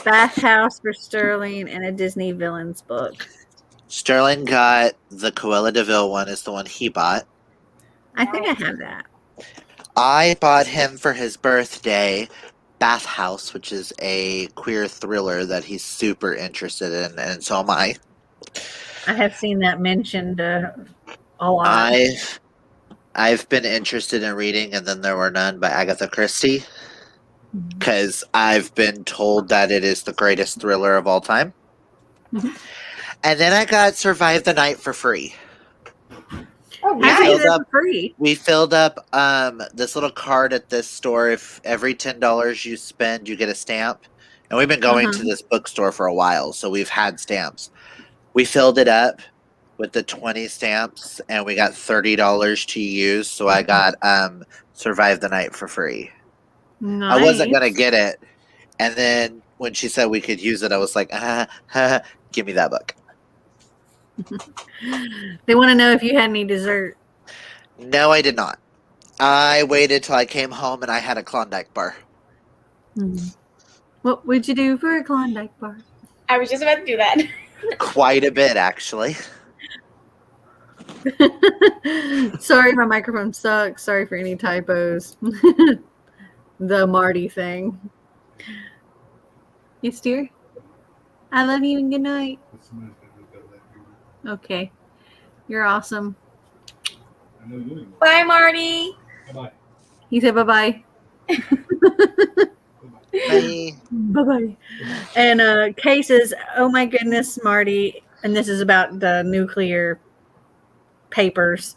Bathhouse for Sterling, and a Disney Villains book. Sterling got the Cruella de Vil one, is the one he bought. I think I have that. I bought him for his birthday Bathhouse, which is a queer thriller that he's super interested in, and so am I. I have seen that mentioned a lot. I've been interested in reading And Then There Were None by Agatha Christie, because I've been told that it is the greatest thriller of all time. Mm-hmm. And then I got Survive the Night for free. Oh, How do you nice. get it for free? We filled up this little card at this store. If every $10 you spend, you get a stamp. And we've been going to this bookstore for a while, so we've had stamps. We filled it up with the 20 stamps, and we got $30 to use. So I got Survive the Night for free. Nice. I wasn't gonna get it, and then when she said we could use it, I was like, give me that book. They want to know if you had any dessert. No, I did not. I waited till I came home and I had a Klondike bar. What would you do for a Klondike bar? I was just about to do that. Quite a bit, actually. Sorry, my microphone sucks. Sorry for any typos. The Marty thing. Yes, dear. I love you and good night. Okay. You're awesome. Bye, Marty. Bye-bye. He said bye-bye. Bye. Bye-bye. And Kay says, oh my goodness, Marty, and this is about the nuclear papers.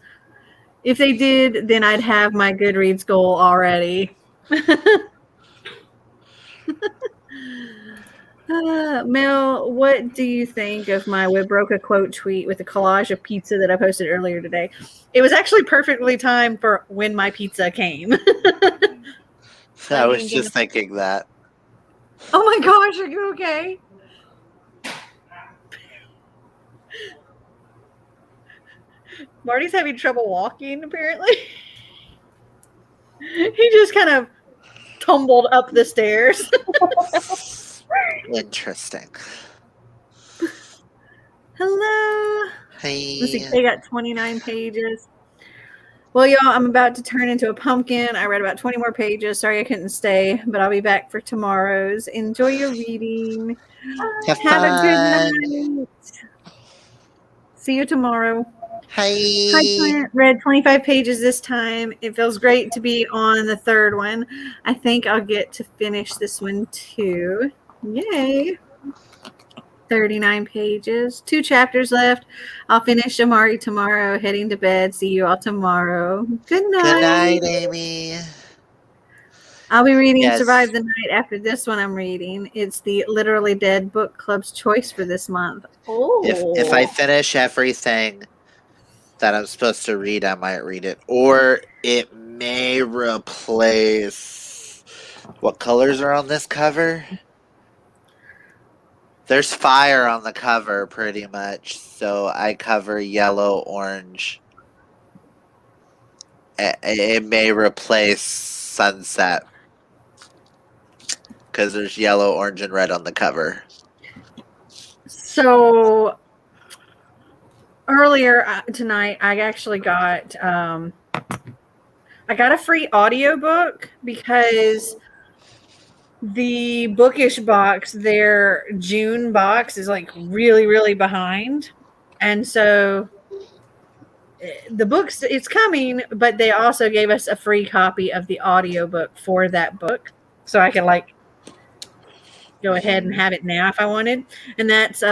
If they did, then I'd have my Goodreads goal already. Mel, what do you think of my Webroca quote tweet with the collage of pizza that I posted earlier today? It was actually perfectly timed for when my pizza came. I was just thinking that. Oh my gosh, are you okay? Marty's having trouble walking, apparently. He just kind of tumbled up the stairs. Interesting. Hello. Hey. Let's see, they got 29 pages. Well, y'all, I'm about to turn into a pumpkin. I read about 20 more pages. Sorry I couldn't stay, but I'll be back for tomorrow's. Enjoy your reading. Have a fun. good night. See you tomorrow. Hi. Hi, Clint. Read 25 pages this time. It feels great to be on the third one. I think I'll get to finish this one too. Yay. 39 pages. 2 chapters left. I'll finish Amari tomorrow. Heading to bed. See you all tomorrow. Good night. Good night, Amy. I'll be reading Yes. Survive the Night after this one I'm reading. It's the Literally Dead Book Club's choice for this month. If I finish everything that I'm supposed to read, I might read it. Or it may replace what colors are on this cover? There's fire on the cover pretty much. So I cover yellow, orange. It may replace sunset. Because there's yellow, orange, and red on the cover. So earlier tonight, I actually got a free audiobook because the Bookish box, their June box, is like really, really behind, and so the books, it's coming, but they also gave us a free copy of the audiobook for that book, so I could like go ahead and have it now if I wanted. And that's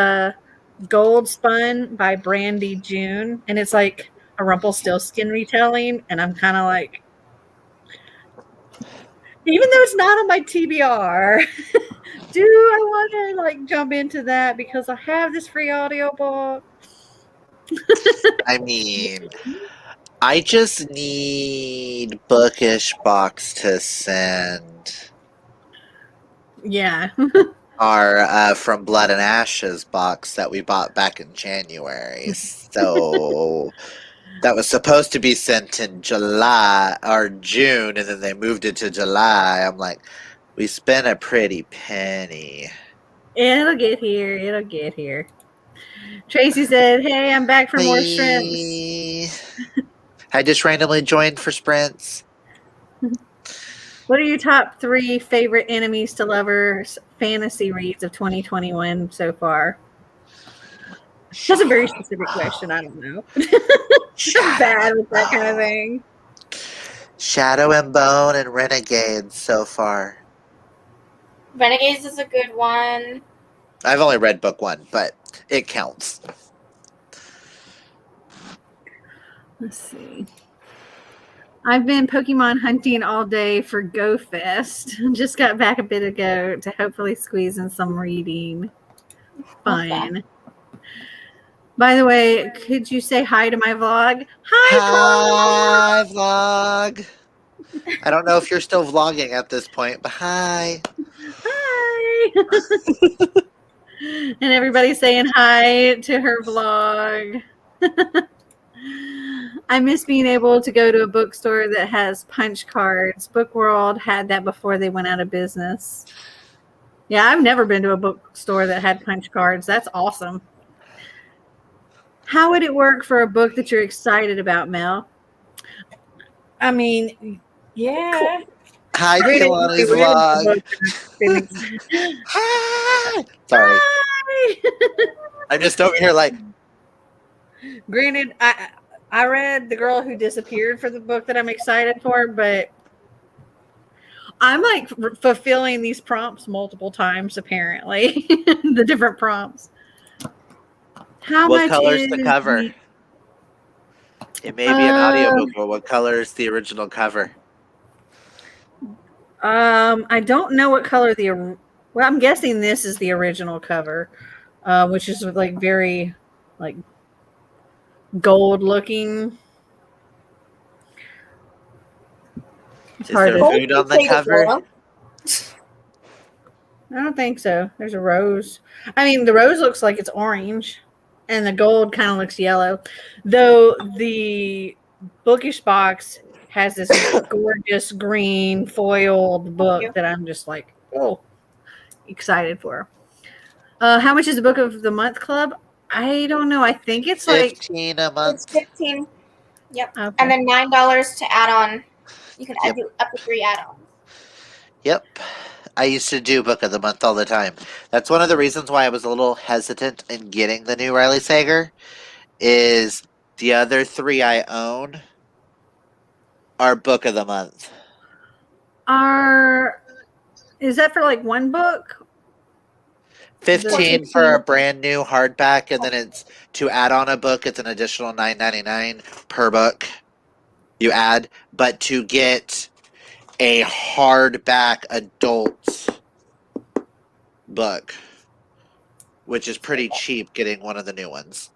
Gold Spun by Brandy June, and it's like a Rumpelstiltskin retelling, and I'm kind of like, even though it's not on my TBR, do I want to like jump into that because I have this free audiobook? I mean, I just need Bookish Box to send Yeah. our From Blood and Ashes box that we bought back in January. So that was supposed to be sent in July or June, and then they moved it to July. I'm like, we spent a pretty penny. It'll get here. It'll get here. Tracy said, "Hey, I'm back for more shrimps." I just randomly joined for sprints. What are your top 3 favorite enemies to lovers fantasy reads of 2021 so far? That's a very specific question. I don't know. I'm bad with that kind of thing. Shadow and Bone and Renegades so far. Renegades is a good one. I've only read book 1, but it counts. Let's see. I've been Pokemon hunting all day for Go Fest. Just got back a bit ago to hopefully squeeze in some reading. Fun. By the way, could you say hi to my vlog? Hi, vlog. I don't know if you're still vlogging at this point, but hi. Hi. And everybody's saying hi to her vlog. I miss being able to go to a bookstore that has punch cards. Book World had that before they went out of business. Yeah, I've never been to a bookstore that had punch cards. That's awesome. How would it work for a book that you're excited about, Mel? I mean, yeah. Hi, Kehlani's vlog. Hi. Sorry. Hi. I'm just over here like. Granted, I read The Girl Who Disappeared for the book that I'm excited for, but I'm like fulfilling these prompts multiple times, apparently. The different prompts. What color is the cover? It may be an audiobook, but what color is the original cover? I don't know what color well, I'm guessing this is the original cover, which is like very like gold looking. Is there food on the cover? I don't think so. There's a rose. I mean, the rose looks like it's orange, and the gold kind of looks yellow. Though the Bookish box has this gorgeous green foiled book that I'm just like, oh, excited for. How much is the Book of the Month Club? I don't know. I think it's 15 a month. It's 15. Yep. Okay. And then $9 to add on. You can do up to 3 add-ons. Yep. I used to do Book of the Month all the time. That's one of the reasons why I was a little hesitant in getting the new Riley Sager, is the other 3 I own are Book of the Month. Is that for like one book? 15 for a brand new hardback, and then it's to add on a book, it's an additional $9.99 per book you add. But to get a hardback adult book, which is pretty cheap getting one of the new ones.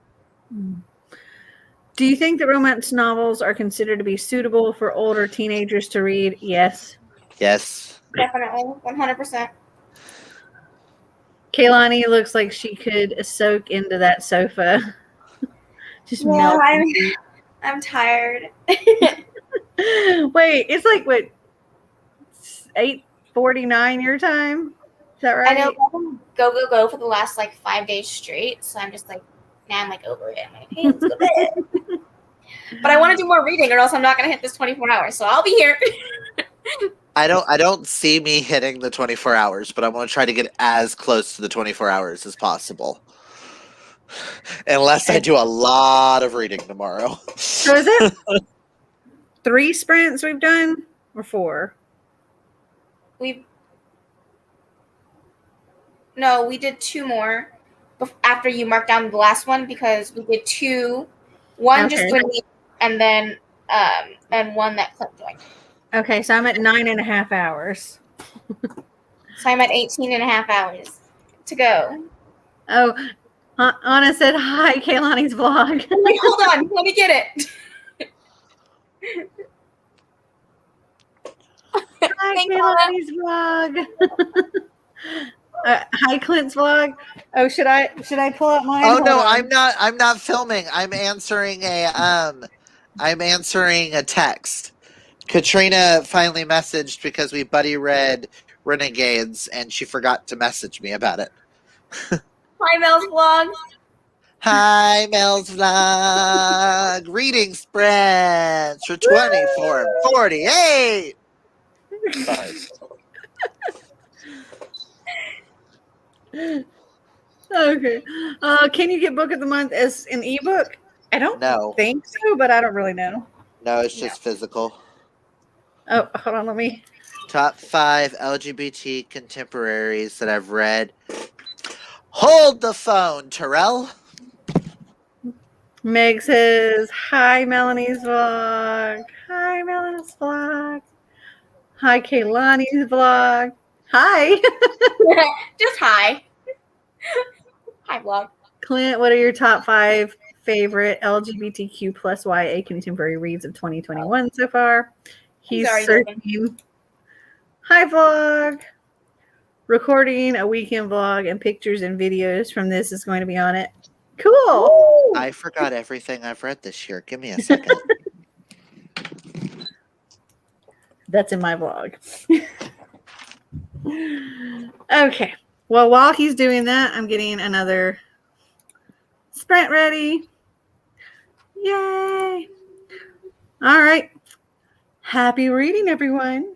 Do you think that romance novels are considered to be suitable for older teenagers to read? Yes. Yes. Definitely, 100%. Kaylani looks like she could soak into that sofa. Just Yeah, melt. I'm tired. Wait, it's like what, 8:49 your time? Is that right? I know I've been go for the last like 5 days straight, so I'm just like, now I'm like over it. I'm like, hey, let's go to bed. But I want to do more reading, or else I'm not gonna hit this 24 hours. So I'll be here. I don't see me hitting the 24 hours, but I want to try to get as close to the 24 hours as possible. Unless I do a lot of reading tomorrow. So is it 3 sprints we've done or 4? We did 2 more after you marked down the last one, because we did 2. One just Okay. released, and then and one that Clint joined. Okay, so I'm at 9.5 hours. So I'm at 18.5 hours to go. Oh, Anna said hi, Kaylani's vlog. Wait, hold on. Let me get it. Hi, Thanks, Kaylani's vlog. Hi, Clint's vlog. Oh, should I pull up mine? Oh Hold no, on. I'm not filming. I'm answering a text. Katrina finally messaged because we buddy read Renegades and she forgot to message me about it. Hi, Mel's vlog. Hi, Mel's vlog. Reading spreads for 24 and 48. Sorry. Okay. Can you get book of the month as an ebook? I don't No. think so, but I don't really know. No, it's just physical. Oh, hold on. Let me. Top 5 LGBT contemporaries that I've read. Hold the phone, Terrell. Meg says, hi, Melanie's vlog. Hi, Melanie's vlog. Hi, Kaylani's vlog. Hi. Just hi. Hi, vlog. Clint, what are your top 5 favorite LGBTQ plus YA contemporary reads of 2021 so far? He's already searching. Hi, vlog. Recording a weekend vlog and pictures and videos from this is going to be on it. Cool. I forgot everything I've read this year. Give me a second. That's in my vlog. Okay. Well, while he's doing that, I'm getting another sprint ready. Yay. All right. Happy reading, everyone.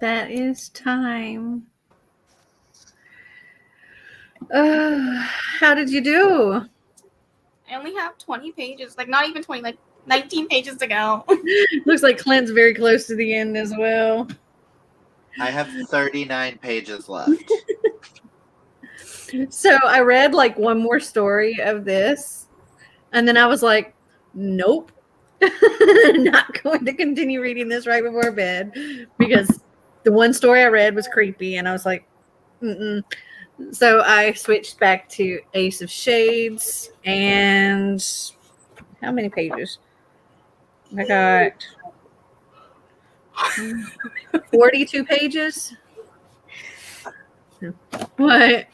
That is time. How did you do? I only have 20 pages, like not even 20, like 19 pages to go. Looks like Clint's very close to the end as well. I have 39 pages left. So I read like one more story of this, and then I was like, nope. Not going to continue reading this right before bed because the one story I read was creepy, and I was like, mm-mm. So I switched back to Ace of Shades, and how many pages? I got 42 pages. What?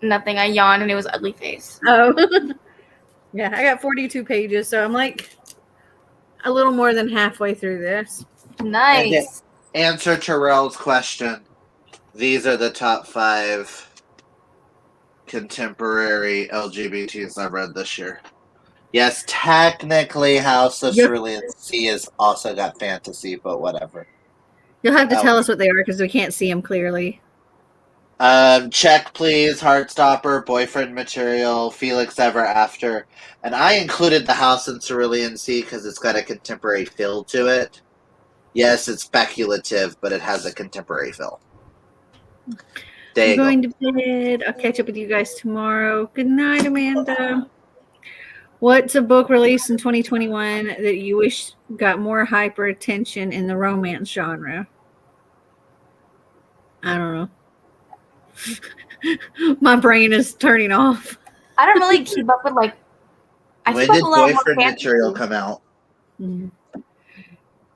Nothing. I yawned and it was ugly face. Oh, yeah, I got 42 pages, so I'm like a little more than halfway through this. Nice. Answer Terrell's question. These are the top 5 contemporary LGBTs I've read this year. Yes, technically House of Cerulean Sea has also got fantasy, but whatever. You'll have to tell us what they are because we can't see them clearly. Check Please, Heartstopper, Boyfriend Material, Felix Ever After. And I included the House in Cerulean Sea because it's got a contemporary feel to it. Yes, it's speculative, but it has a contemporary feel. I'm going to bed. I'll catch up with you guys tomorrow. Good night, Amanda. What's a book released in 2021 that you wish got more hyper attention in the romance genre? I don't know. My brain is turning off. I don't really keep up with like. When did Boyfriend Material come out? Mm-hmm.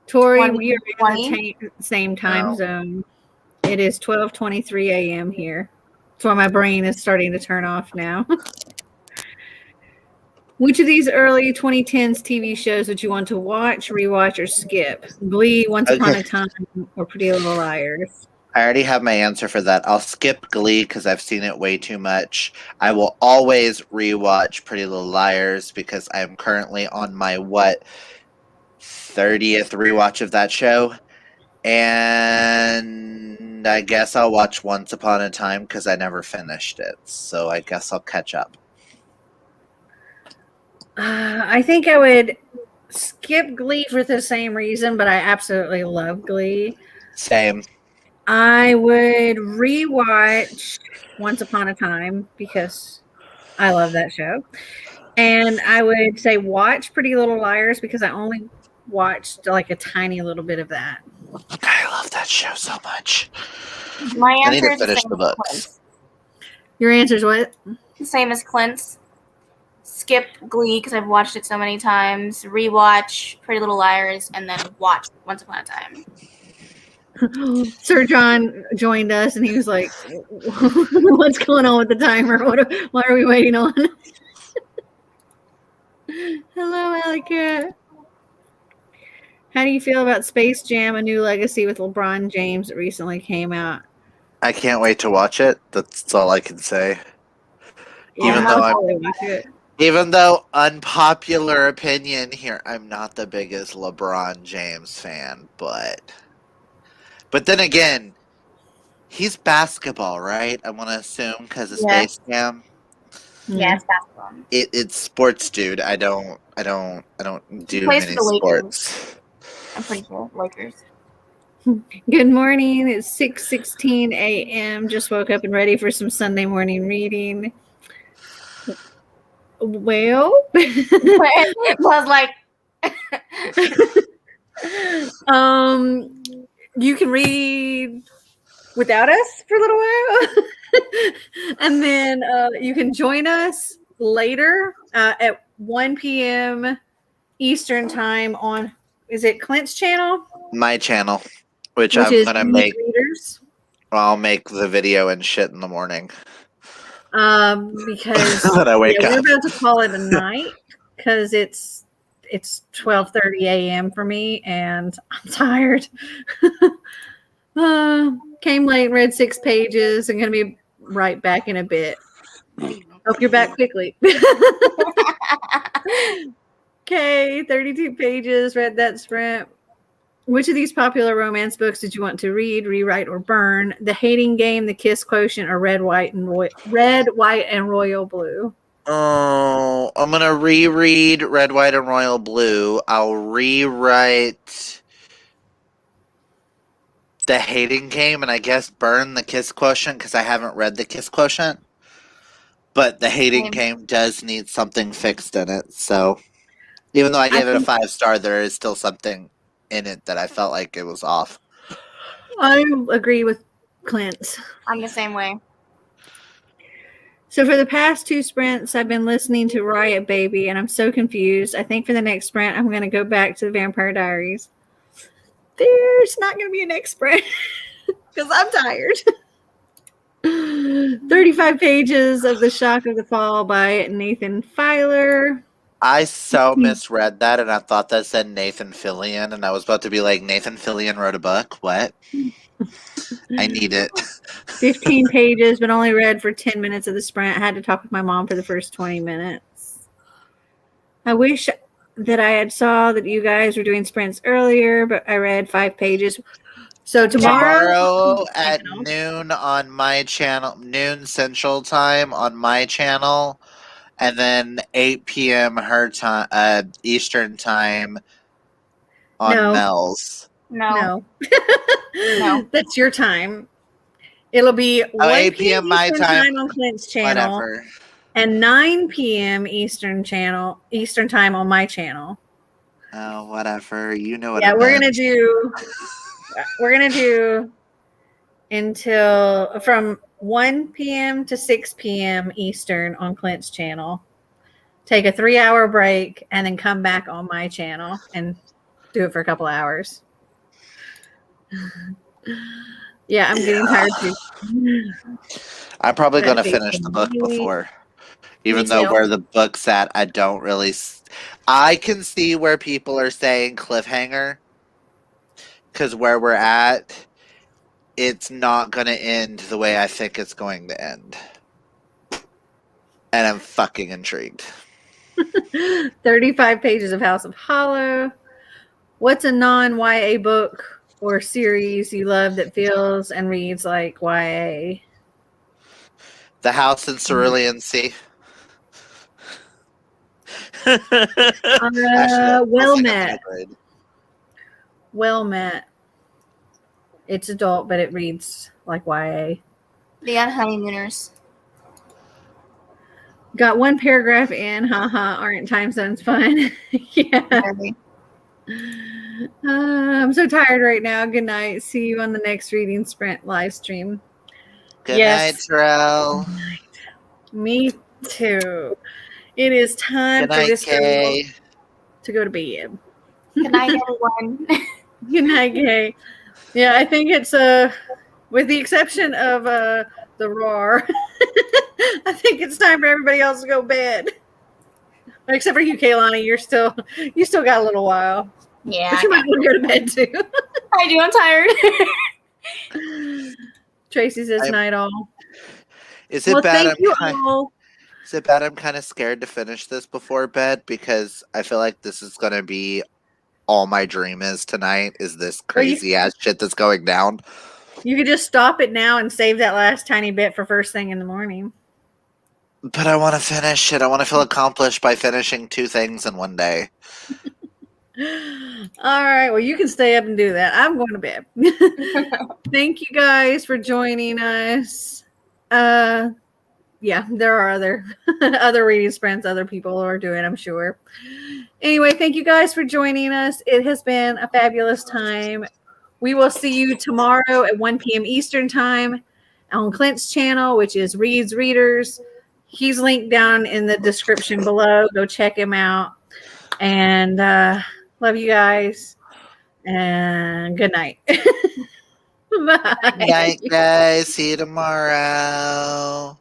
Tori, we are in the same time zone. It is 12:23 a.m. here. That's why my brain is starting to turn off now. Which of these early 2010s TV shows would you want to watch, rewatch, or skip? Glee, Once Upon a Time, or Pretty Little Liars? I already have my answer for that. I'll skip Glee because I've seen it way too much. I will always rewatch Pretty Little Liars because I'm currently on my 30th rewatch of that show. And I guess I'll watch Once Upon a Time because I never finished it. So I guess I'll catch up. I think I would skip Glee for the same reason, but I absolutely love Glee. Same. I would rewatch Once Upon a Time because I love that show. And I would say watch Pretty Little Liars because I only watched like a tiny little bit of that. I love that show so much. My answer I need to is the finish same the as books. Clint's. Your answer is what? The same as Clint's. Skip Glee because I've watched it so many times. Rewatch Pretty Little Liars and then watch Once Upon a Time. Sir John joined us and he was like, what's going on with the timer? What are we waiting on? Hello, Alley Cat. How do you feel about Space Jam: A New Legacy with LeBron James that recently came out? I can't wait to watch it. That's all I can say. Yeah, Even though unpopular opinion here, I'm not the biggest LeBron James fan, but then again, he's basketball, right? I want to assume because of Space Jam. Yeah, it's basketball. It's sports, dude. I don't do many sports. I'm pretty sure Lakers. Good morning. It's 6:16 a.m. Just woke up and ready for some Sunday morning reading. Well, I was like, you can read without us for a little while, and then you can join us later at 1 p.m. Eastern time on. Is it Clint's channel? My channel, which I'm gonna make. Readers. I'll make the video and shit in the morning. Because when I wake up, we're about to call it a night because it's 12:30 a.m. for me and I'm tired. Came late, read 6 pages. I'm gonna be right back in a bit. Hope you're back quickly. Okay, 32 pages. Read that sprint. Which of these popular romance books did you want to read, rewrite, or burn? The Hating Game, The Kiss Quotient, or Red, White, and Royal Blue? Oh, I'm gonna reread Red, White, and Royal Blue. I'll rewrite The Hating Game, and I guess burn The Kiss Quotient because I haven't read The Kiss Quotient. But The Hating Game does need something fixed in it. So even though I gave it a 5-star, there is still something in it that I felt like it was off. I agree with Clint. I'm the same way. So for the past 2 sprints, I've been listening to Riot Baby, and I'm so confused. I think for the next sprint, I'm going to go back to the Vampire Diaries. There's not going to be a next sprint because I'm tired. 35 pages of The Shock of the Fall by Nathan Filer. I so misread that, and I thought that said Nathan Fillion, and I was about to be like, Nathan Fillion wrote a book? What? I need it. 15 pages, but only read for 10 minutes of the sprint. I had to talk with my mom for the first 20 minutes. I wish that I had saw that you guys were doing sprints earlier, but I read 5 pages. So tomorrow at noon on my channel, noon Central Time on my channel, and then 8 p.m. her time, Eastern Time on Mel's. No. No. That's your time. It'll be 8 p.m. my time on Clint's channel. Whatever. And 9 p.m. Eastern time on my channel. Oh, whatever. You know what Yeah, I we're meant. gonna do until from 1 p.m. to 6 p.m. Eastern on Clint's channel. Take a 3-hour break and then come back on my channel and do it for a couple hours. Yeah, I'm getting tired too. I'm probably going to finish the book before. Even though where the book's at, I don't really... I can see where people are saying cliffhanger. Because where we're at, it's not going to end the way I think it's going to end. And I'm fucking intrigued. 35 pages of House of Hollow. What's a non-YA book or series you love that feels and reads like YA? The House in Cerulean Sea. Well Met. Well Met. It's adult, but it reads like YA. The Honeymooners. Got 1 paragraph in. Haha, aren't time zones fun? Yeah. I'm so tired right now. Good night. See you on the next reading sprint live stream. Good night, Terrell. Me too. It is time for this girl to go to bed. Good night, everyone. Good night, Kay. Yeah, I think it's with the exception of the roar. I think it's time for everybody else to go to bed. Except for you, Kaylani. You still got a little while. Yeah. But you might want to go to bed too. I do, I'm tired. Tracy says night all. Is it bad? Is it bad I'm kind of scared to finish this before bed because I feel like this is going to be all my dream is tonight is this crazy ass shit that's going down. You could just stop it now and save that last tiny bit for first thing in the morning. But I want to finish it. I want to feel accomplished by finishing 2 things in one day. All right. Well, you can stay up and do that. I'm going to bed. Thank you guys for joining us. Yeah, there are other reading sprints other people are doing, I'm sure. Anyway, thank you guys for joining us. It has been a fabulous time. We will see you tomorrow at 1 p.m. Eastern time on Clint's channel, which is Reads Readers. He's linked down in the description below. Go check him out. And love you guys. And good night. Bye. Good night, guys. See you tomorrow.